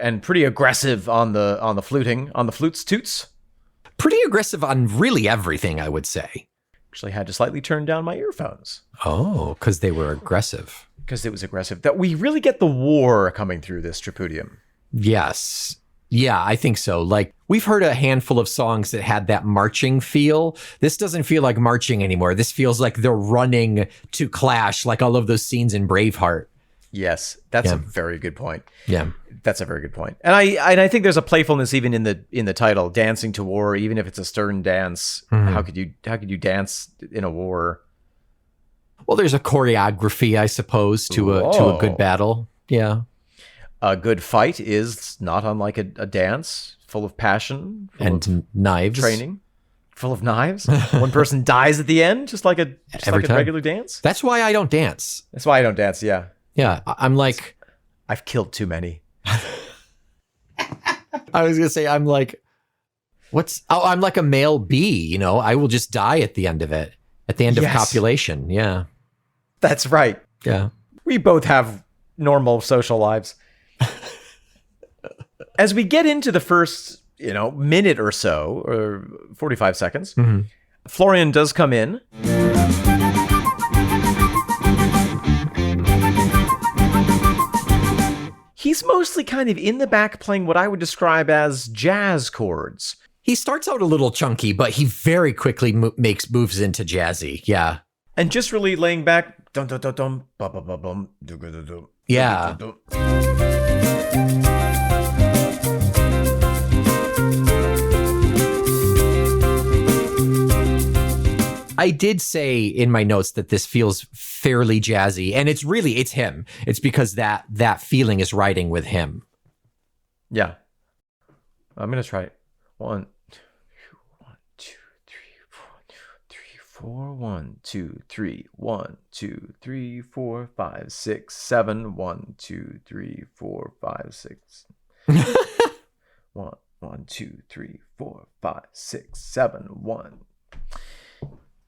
And pretty aggressive on the fluting, on the flutes toots. Pretty aggressive on really everything, I would say. Actually had to slightly turn down my earphones Oh, because they were aggressive. because it was aggressive. That we really get the war coming through this Tripudium. Yes. Yeah, I think so. Like, we've heard a handful of songs that had that marching feel. This doesn't feel like marching anymore. This feels like they're running to clash, like all of those scenes in Braveheart. Yes, that's a very good point. Yeah. That's a very good point. And I think there's a playfulness even in the title, dancing to war, even if it's a stern dance. How could you dance in a war? Well, there's a choreography, I suppose, to a good battle. Yeah. A good fight is not unlike a dance, full of passion, full And of knives. training, full of knives. One person dies at the end, just like a time. regular dance. That's why I don't dance. That's why I don't dance. Yeah, Yeah. I'm like, I've killed too many. I was going to say, I'm like, I'm like a male bee, you know, I will just die at the end of it, at the end of Yes. copulation. Yeah. That's right. Yeah. We both have normal social lives. As we get into the first, minute or so, or 45 seconds, Florian does come in. He's mostly kind of in the back playing what I would describe as jazz chords. He starts out a little chunky, but he very quickly makes moves into jazzy. Yeah. And just really laying back. Dum, dum, dum, dum, bum, bum, bum, bum, dum, dum, dum, dum, Yeah. dum, dum, dum. I did say in my notes that this feels fairly jazzy, and it's him. It's because that feeling is riding with him. Yeah. I'm going to try it. 1, 2, 1, 2, 3, 1, 2, 3, 4, 5, 6, 7, 1, 2, 3, 4, 5, 6. 1, 2, 3, 4, 5, 6, 7, 1.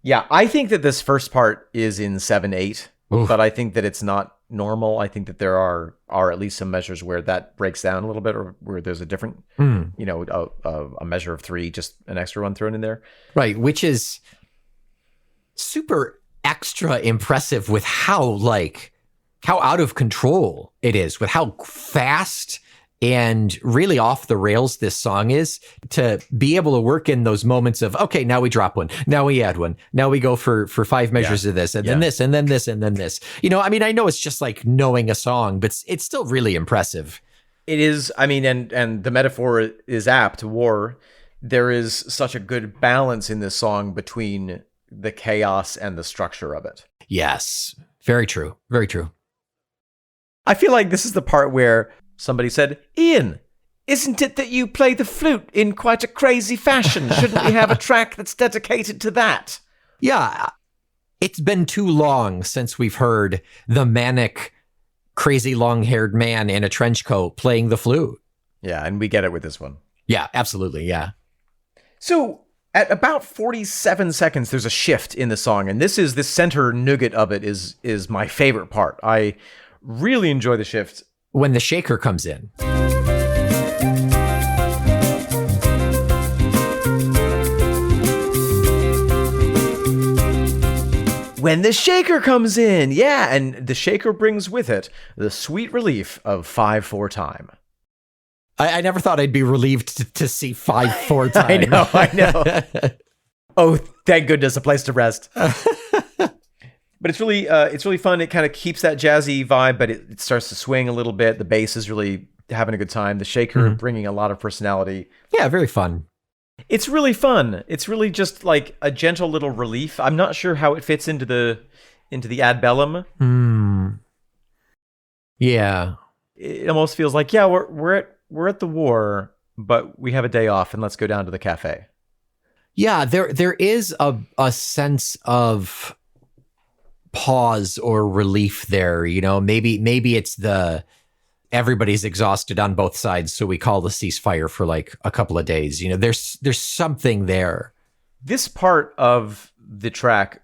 Yeah, I think that this first part is in 7/8, but I think that it's not normal. I think that there are at least some measures where that breaks down a little bit, or where there's a different, a measure of 3, just an extra one thrown in there. Right, which is super extra impressive with how out of control it is, with how fast and really off the rails this song is, to be able to work in those moments of, okay, now we drop one, now we add one, now we go for 5 measures of this, and then this, and then this, and then this. I know it's just like knowing a song, but it's still really impressive. It is, and the metaphor is apt, war. There is such a good balance in this song between the chaos and the structure of it. Yes, very true, very true. I feel like this is the part where Somebody said, Ian, isn't it that you play the flute in quite a crazy fashion? Shouldn't we have a track that's dedicated to that? Yeah, it's been too long since we've heard the manic, crazy long-haired man in a trench coat playing the flute. Yeah, and we get it with this one. Yeah, absolutely, yeah. So at about 47 seconds, there's a shift in the song, and this center nougat of it is my favorite part. I really enjoy the shift. When the shaker comes in. When the shaker comes in, yeah, and the shaker brings with it the sweet relief of 5/4 time. I never thought I'd be relieved to see 5/4 time. I know. Oh, thank goodness, a place to rest. But it's really fun. It kind of keeps that jazzy vibe, but it starts to swing a little bit. The bass is really having a good time. The shaker bringing a lot of personality. Yeah, very fun. It's really fun. It's really just like a gentle little relief. I'm not sure how it fits into the ad bellum. Yeah. It almost feels like, yeah, we're at the war, but we have a day off and let's go down to the cafe. Yeah, there is a sense of pause or relief there, you know. Maybe it's the everybody's exhausted on both sides, so we call the ceasefire for like a couple of days. You know, there's something there. This part of the track,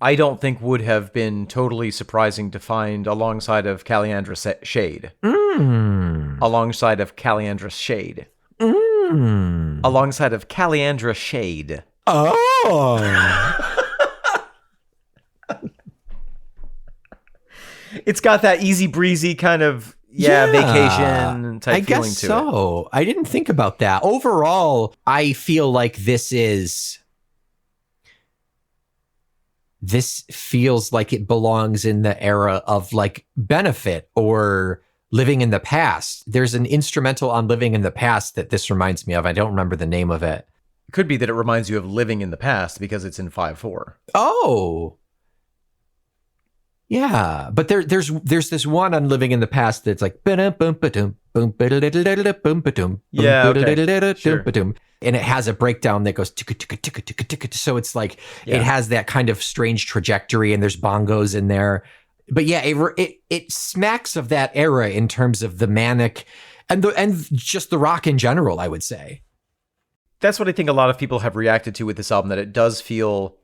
I don't think would have been totally surprising to find alongside of Caliandra's Shade. Alongside of Caliandra's Shade. Alongside of Caliandra Shade. Oh. It's got that easy breezy kind of vacation type feeling to it. I guess so. I didn't think about that. Overall, I feel like this feels like it belongs in the era of like Benefit or Living in the Past. There's an instrumental on Living in the Past that this reminds me of. I don't remember the name of it. It could be that it reminds you of Living in the Past because it's in 5/4. Oh. Yeah, but there's this one on Living in the Past that's like Sure. And it has a breakdown that goes so it's like it has that kind of strange trajectory, and there's bongos in there. But yeah, it smacks of that era in terms of the manic and just the rock in general, I would say. That's what I think a lot of people have reacted to with this album, that it does feel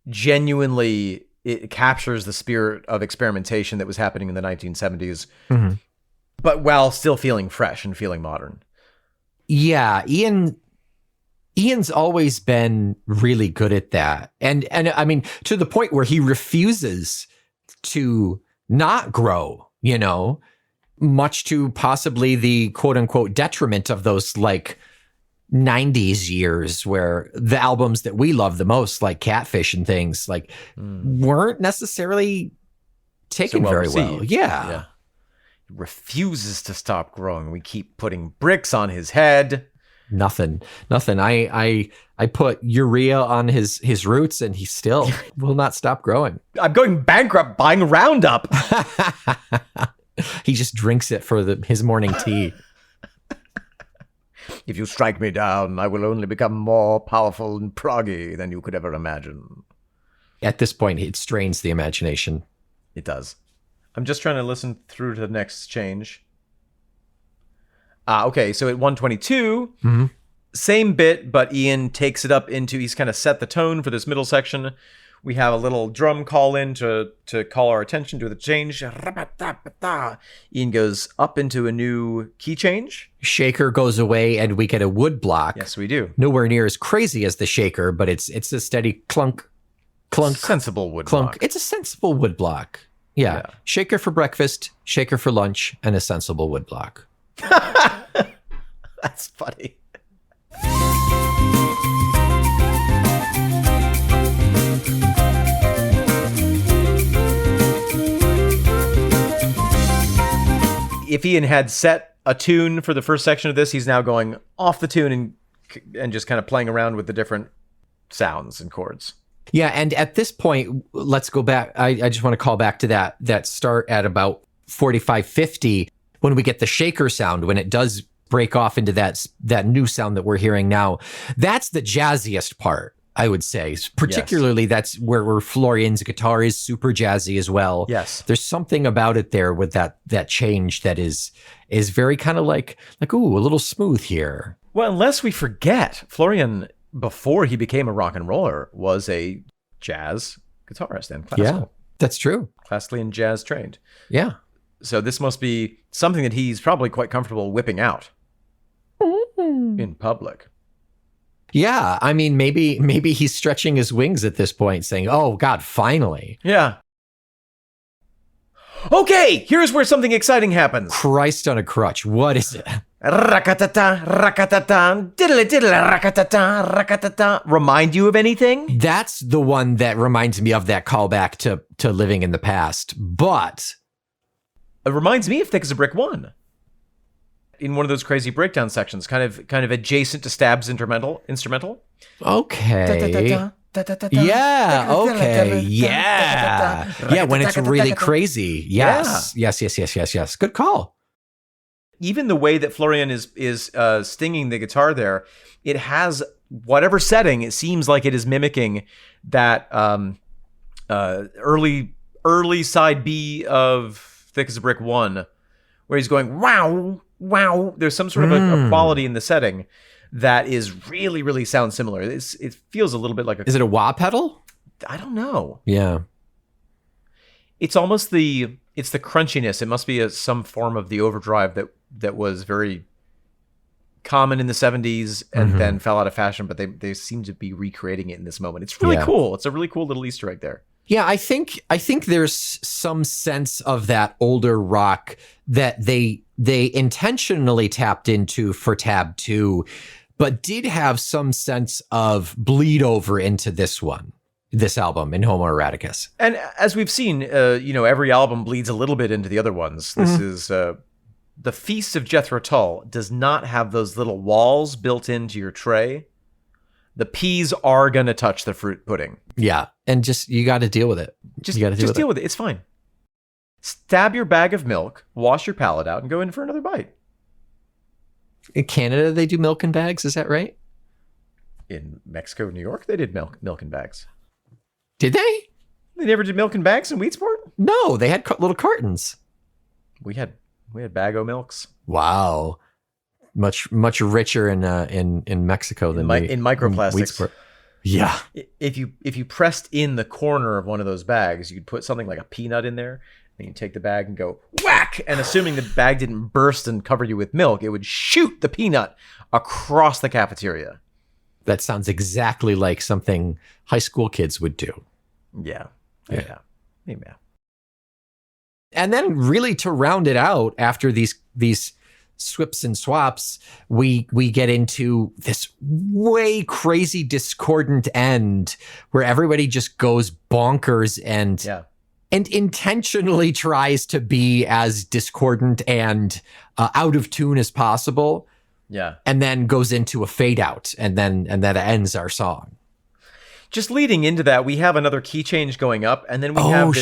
genuinely. It captures the spirit of experimentation that was happening in the 1970s, but while still feeling fresh and feeling modern. Yeah, Ian's always been really good at that. And I mean, to the point where he refuses to not grow, you know, much to possibly the quote unquote detriment of those like 90s years where the albums that we love the most, like Catfish and things, like weren't necessarily taken very well. Yeah. He refuses to stop growing. We keep putting bricks on his head. Nothing. I put urea on his roots and he still will not stop growing. I'm going bankrupt buying Roundup. He just drinks it for his morning tea. If you strike me down, I will only become more powerful and proggy than you could ever imagine. At this point, it strains the imagination. It does. I'm just trying to listen through to the next change. Okay, so at 122, same bit, but Ian takes it up into, he's kind of set the tone for this middle section. We have a little drum call in to call our attention to the change. Ian goes up into a new key change. Shaker goes away and we get a wood block. Yes, we do. Nowhere near as crazy as the shaker, but it's a steady clunk, clunk. Sensible wood clunk. block. It's a sensible wood block. Yeah. Shaker for breakfast, shaker for lunch, and a sensible wood block. That's funny. If Ian had set a tune for the first section of this, he's now going off the tune and just kind of playing around with the different sounds and chords. Yeah, and at this point, let's go back. I just want to call back to that start at about 45-50. when we get the shaker sound, when it does break off into that new sound that we're hearing now, that's the jazziest part, I would say. Particularly, that's where Florian's guitar is super jazzy as well. Yes. There's something about it there with that change that is very kind of like, ooh, a little smooth here. Well, unless we forget, Florian, before he became a rock and roller, was a jazz guitarist and classical. Yeah, that's true. Classically and jazz trained. Yeah. So this must be something that he's probably quite comfortable whipping out in public. Yeah, I mean, maybe he's stretching his wings at this point, saying, "Oh God, finally!" Yeah. Okay, here's where something exciting happens. Christ on a crutch. What is it? Rakatata, rakatata, diddly diddly, rakatata, rakatata. Remind you of anything? That's the one that reminds me of that callback to Living in the Past. But it reminds me of Thick as a Brick 1. In one of those crazy breakdown sections, kind of adjacent to Stab's instrumental. Okay. Yeah, okay. Yeah. Yeah, when it's really crazy. Yes. Yes. Good call. Even the way that Florian is stinging the guitar there, it has whatever setting, it seems like it is mimicking that early side B of Thick as a Brick 1, where he's going, wow, wow. There's some sort of a quality in the setting that is really, really sounds similar. It feels a little bit like Is it a wah pedal? I don't know. Yeah. It's almost it's the crunchiness. It must be some form of the overdrive that was very common in the 70s and then fell out of fashion, but they seem to be recreating it in this moment. It's really cool. It's a really cool little Easter egg there. Yeah, I think there's some sense of that older rock that they intentionally tapped into for Tab 2, but did have some sense of bleed over into this album in Homo Eroticus. And as we've seen, every album bleeds a little bit into the other ones. This is the Feast of Jethro Tull does not have those little walls built into your tray. The peas are going to touch the fruit pudding. Yeah, and you got to deal with it. Just deal with it. It's fine. Stab your bag of milk, wash your palate out, and go in for another bite. In Canada, they do milk in bags. Is that right? In Mexico, New York, they did milk in bags. Did they? They never did milk in bags in Wheatsport? No, they had little cartons. We had bag-o milks. Wow. Much richer in Mexico than in microplastics. Wheatsport. Yeah. If you pressed in the corner of one of those bags, you'd put something like a peanut in there, and you take the bag and go whack, and assuming the bag didn't burst and cover you with milk, it would shoot the peanut across the cafeteria. That sounds exactly like something high school kids would do. Yeah. And then really to round it out, after these swips and swaps, we get into this way crazy discordant end where everybody just goes bonkers and intentionally tries to be as discordant and out of tune as possible. Yeah. And then goes into a fade out, and that ends our song. Just leading into that, we have another key change going up, and then we have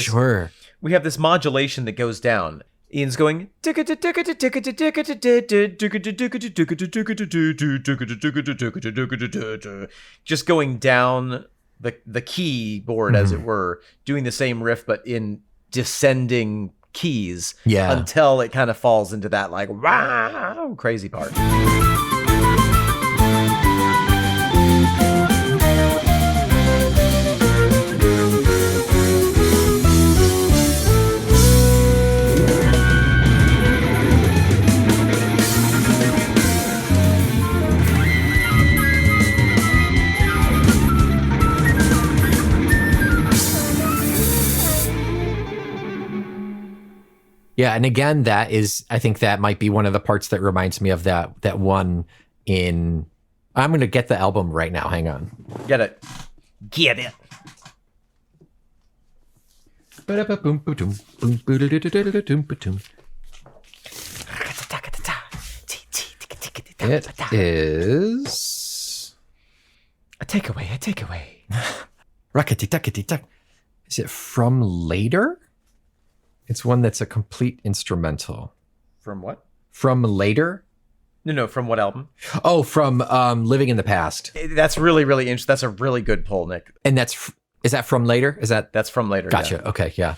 this modulation that goes down. Ian's going just going down the keyboard, as it were, doing the same riff but in descending keys until it kind of falls into that like wow crazy part. Yeah, and again, I think that might be one of the parts that reminds me of that one in. I'm going to get the album right now. Hang on. Get it. It is a takeaway. Is it From Later? It's one that's a complete instrumental. From what? From later? No, from what album? Oh, from Living in the Past. That's really, really interesting. That's a really good pull, Nick. And is that from later? That's from later? Gotcha. Yeah. Okay, yeah.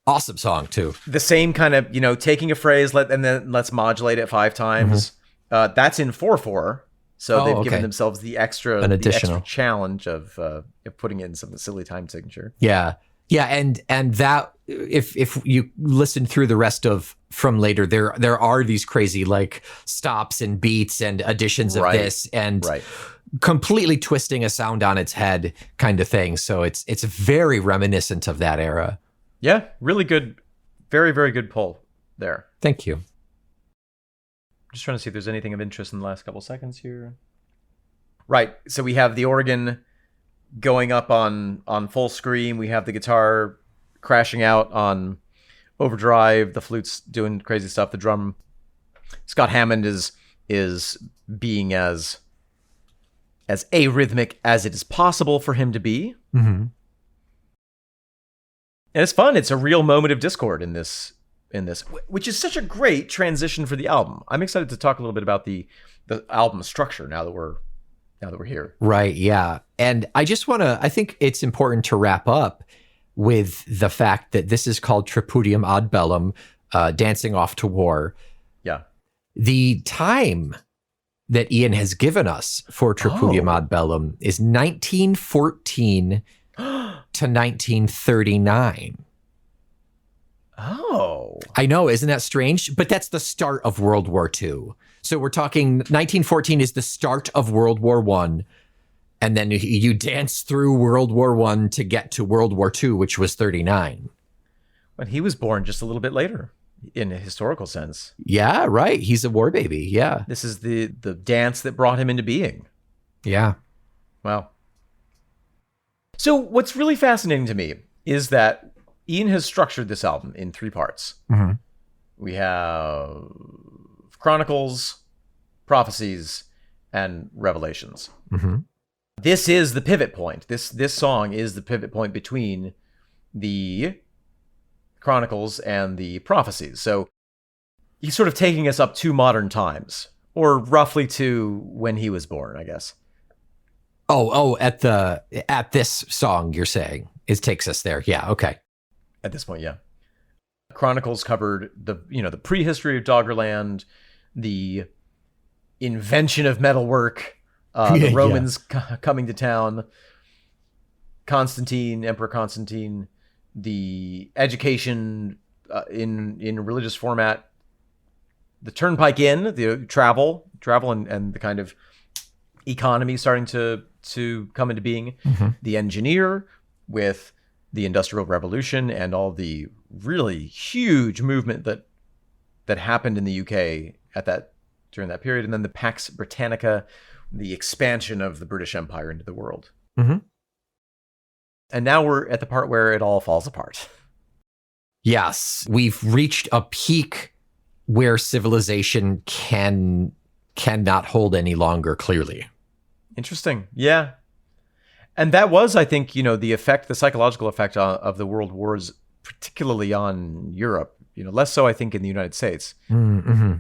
Awesome song too. The same kind of, taking a phrase and then let's modulate it 5 times. That's in 4/4. So they've given themselves the extra challenge of putting in some silly time signature. Yeah. Yeah, and that if you listen through the rest of From Later, there are these crazy like stops and beats and additions of this and completely twisting a sound on its head kind of thing. So it's very reminiscent of that era. Yeah, really good, very, very good pull there. Thank you. Just trying to see if there's anything of interest in the last couple seconds here. Right, so we have the organ going up on full scream. We have the guitar crashing out on overdrive. The flute's doing crazy stuff. The drum, Scott Hammond is being as arrhythmic as it is possible for him to be. Mm-hmm. And it's fun. It's a real moment of discord in this, which is such a great transition for the album. I'm excited to talk a little bit about the album structure now that we're here. Right, yeah. And I think it's important to wrap up with the fact that this is called Tripudium ad Bellum, Dancing Off to War. Yeah. The time that Ian has given us for Tripudium ad Bellum is 1914 to 1939. Oh. I know, isn't that strange? But that's the start of World War II. So we're talking 1914 is the start of World War I. And then you dance through World War I to get to World War II, which was 39. When he was born just a little bit later, in a historical sense. Yeah, right. He's a war baby. Yeah. This is the dance that brought him into being. Yeah. Wow. So what's really fascinating to me is that Ian has structured this album in 3 parts. Mm-hmm. We have Chronicles, Prophecies, and Revelations. Mm-hmm. This is the pivot point. This song is the pivot point between the Chronicles and the Prophecies. So he's sort of taking us up to modern times, or roughly to when he was born, I guess. Oh, at this song you're saying it takes us there. Yeah, okay. At this point, yeah. Chronicles covered the prehistory of Doggerland, the invention of metalwork, the Romans coming to town, Emperor Constantine, the education in religious format, the Turnpike Inn, the travel and the kind of economy starting to come into being, the engineer with the Industrial Revolution and all the really huge movement that happened in the UK during that period, and then the Pax Britannica, the expansion of the British Empire into the world. Mm-hmm. And now we're at the part where it all falls apart. Yes, we've reached a peak where civilization cannot hold any longer, clearly. Interesting. Yeah. And that was, I think, the psychological effect of the world wars, particularly on Europe, less so, I think, in the United States. Mm-hmm.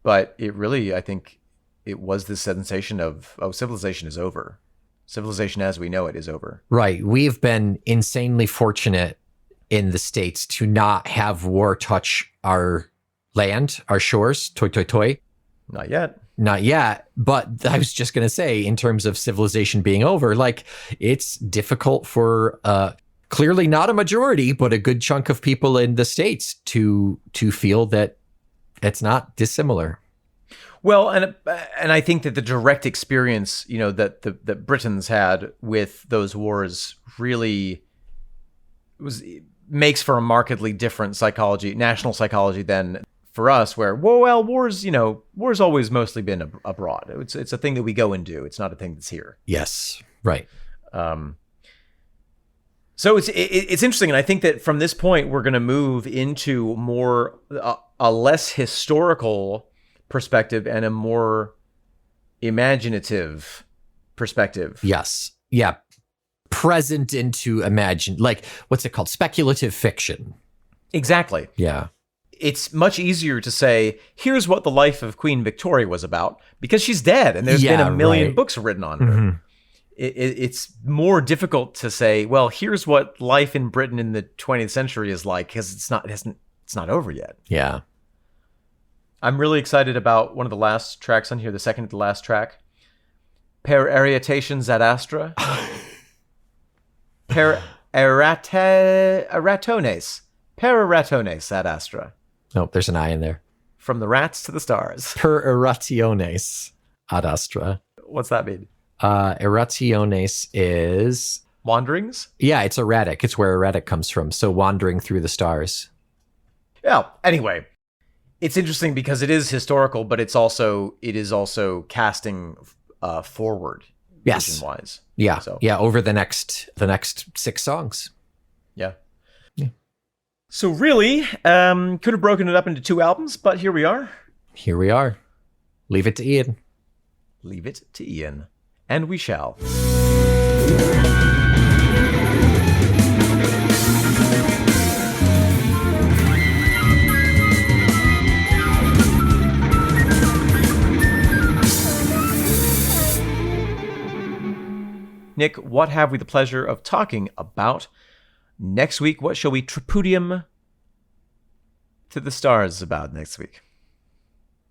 But it really, I think, it was this sensation of, civilization is over. Civilization as we know it is over. Right. We've been insanely fortunate in the States to not have war touch our land, our shores, toy, toy, toy. Not yet. Not yet. But I was just going to say, in terms of civilization being over, like, it's difficult for clearly not a majority, but a good chunk of people in the States to feel that it's not dissimilar. Well, and I think that the direct experience, that Britons had with those wars really makes for a markedly different national psychology than for us, where war's always mostly been abroad. It's a thing that we go and do. It's not a thing that's here. Yes, right. So it's interesting, and I think that from this point we're going to move into more a less historical perspective and a more imaginative perspective. Yes. Yeah. Present into imagine, like, what's it called? Speculative fiction. Exactly. Yeah. it's much easier to say, here's what the life of Queen Victoria was about, because she's dead and there's been a million books written on her. It's more difficult to say, well, here's what life in Britain in the 20th century is like, because it's not over yet. Yeah. I'm really excited about one of the last tracks on here, the second to the last track. Per arietations ad astra. Per eratones. Per eratones ad astra. Nope, there's an I in there. From the rats to the stars. Per erationes ad astra. What's that mean? Erationes is... Wanderings? Yeah, it's erratic. It's where erratic comes from. So wandering through the stars. Yeah, anyway. It's interesting because it is historical, but it is also casting forward, yes, vision-wise. Yeah, so. Yeah. Over the next 6 songs. Yeah. So really, could have broken it up into 2 albums, but here we are. Here we are. Leave it to Ian. Leave it to Ian, and we shall. Nick, what have we the pleasure of talking about next week? What shall we tripudium to the stars about next week?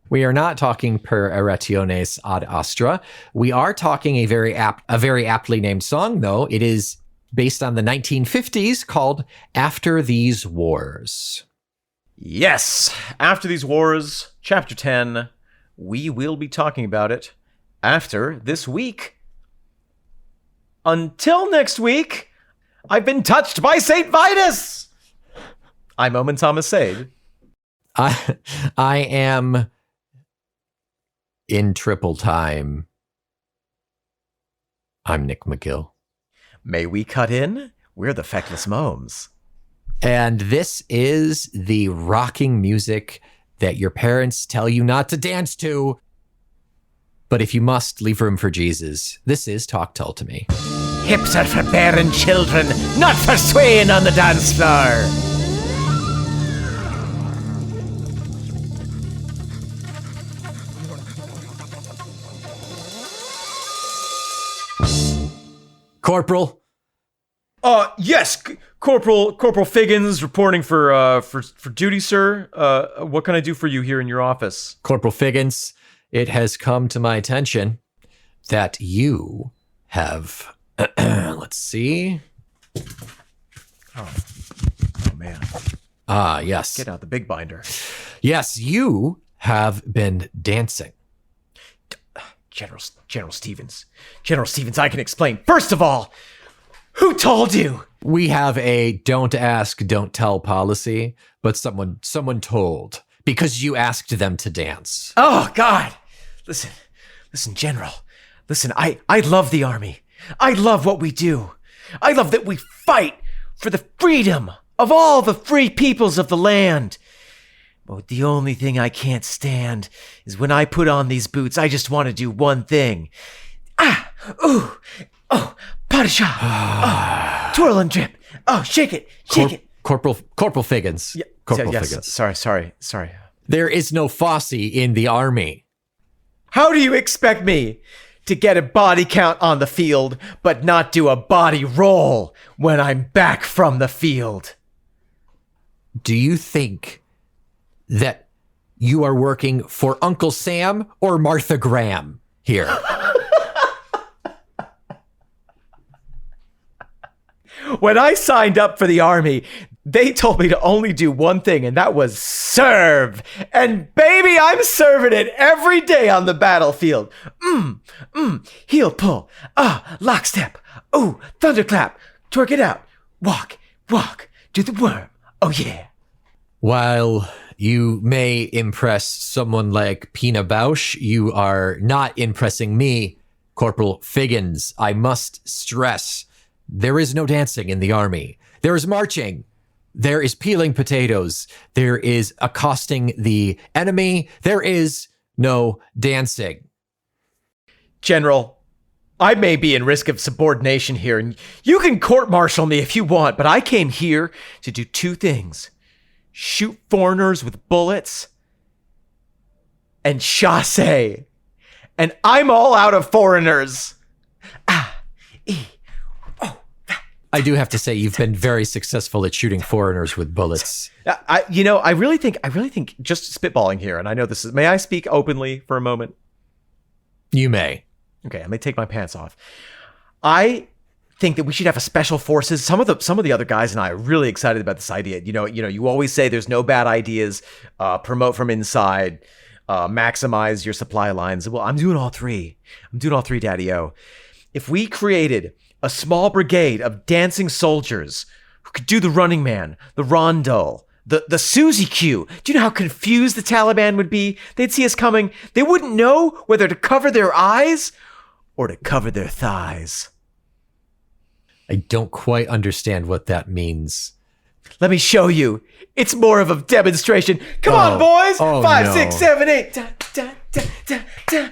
We are not talking per erationes ad astra. We are talking a very aptly named song, though. It is based on the 1950s, called After These Wars. Yes, After These Wars, Chapter 10. We will be talking about it after this week. Until next week, I've been touched by St. Vitus. I'm Omen Thomas Sade. I am in triple time. I'm Nick McGill. May we cut in? We're the Feckless Momes. And this is the rocking music that your parents tell you not to dance to. But if you must, leave room for Jesus. This is Talk Tull to Me. Hips are for bearing children, not for swaying on the dance floor. Corporal. Yes, Corporal Figgins reporting for duty, sir. What can I do for you here in your office? Corporal Figgins, it has come to my attention that you have, let's see. Oh man. Yes. Get out the big binder. Yes, you have been dancing. General Stevens, I can explain. First of all, who told you? We have a don't ask, don't tell policy, but someone told because you asked them to dance. Oh God. Listen, General. Listen, I love the Army. I love what we do. I love that we fight for the freedom of all the free peoples of the land. But the only thing I can't stand is when I put on these boots, I just want to do one thing. Padishah. Oh, twirl and drip. Oh, shake it. Corporal Figgins. Yeah, Corporal yes, Figgins. Sorry. There is no Fosse in the Army. How do you expect me to get a body count on the field, but not do a body roll when I'm back from the field? Do you think that you are working for Uncle Sam or Martha Graham here? When I signed up for the Army, they told me to only do one thing, and that was serve. And baby, I'm serving it every day on the battlefield. Heel pull. Lockstep. Ooh, thunderclap. Twerk it out. Walk. Do the worm. Oh yeah. While you may impress someone like Pina Bausch, you are not impressing me, Corporal Figgins. I must stress, there is no dancing in the Army. There is marching. There is peeling potatoes. There is accosting the enemy. There is no dancing. General, I may be in risk of subordination here, and you can court-martial me if you want, but I came here to do 2 things. shoot foreigners with bullets, and chasse. And I'm all out of foreigners. I do have to say you've been very successful at shooting foreigners with bullets. I really think just spitballing here, and I know this is, may I speak openly for a moment? You may. Okay, I may take my pants off. I think that we should have a special forces. Some of the other guys and I are really excited about this idea. You always say there's no bad ideas. Promote from inside. Maximize your supply lines. Well, I'm doing all three. Daddy-o. If we created a small brigade of dancing soldiers who could do the Running Man, the Rondo, the Susie Q. Do you know how confused the Taliban would be? They'd see us coming. They wouldn't know whether to cover their eyes or to cover their thighs. I don't quite understand what that means. Let me show you. It's more of a demonstration. Come on, boys. 5, no. 6, 7, 8. Da, da, da, da, da.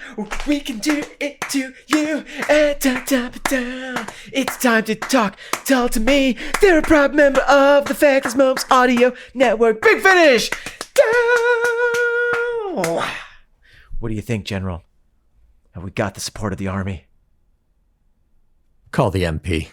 We can do it to you. Da, da, da, da. It's time to talk. Tell to me. They're a proud member of the Factless Moments Audio Network. Big finish. Da. What do you think, General? Have we got the support of the army? Call the MP.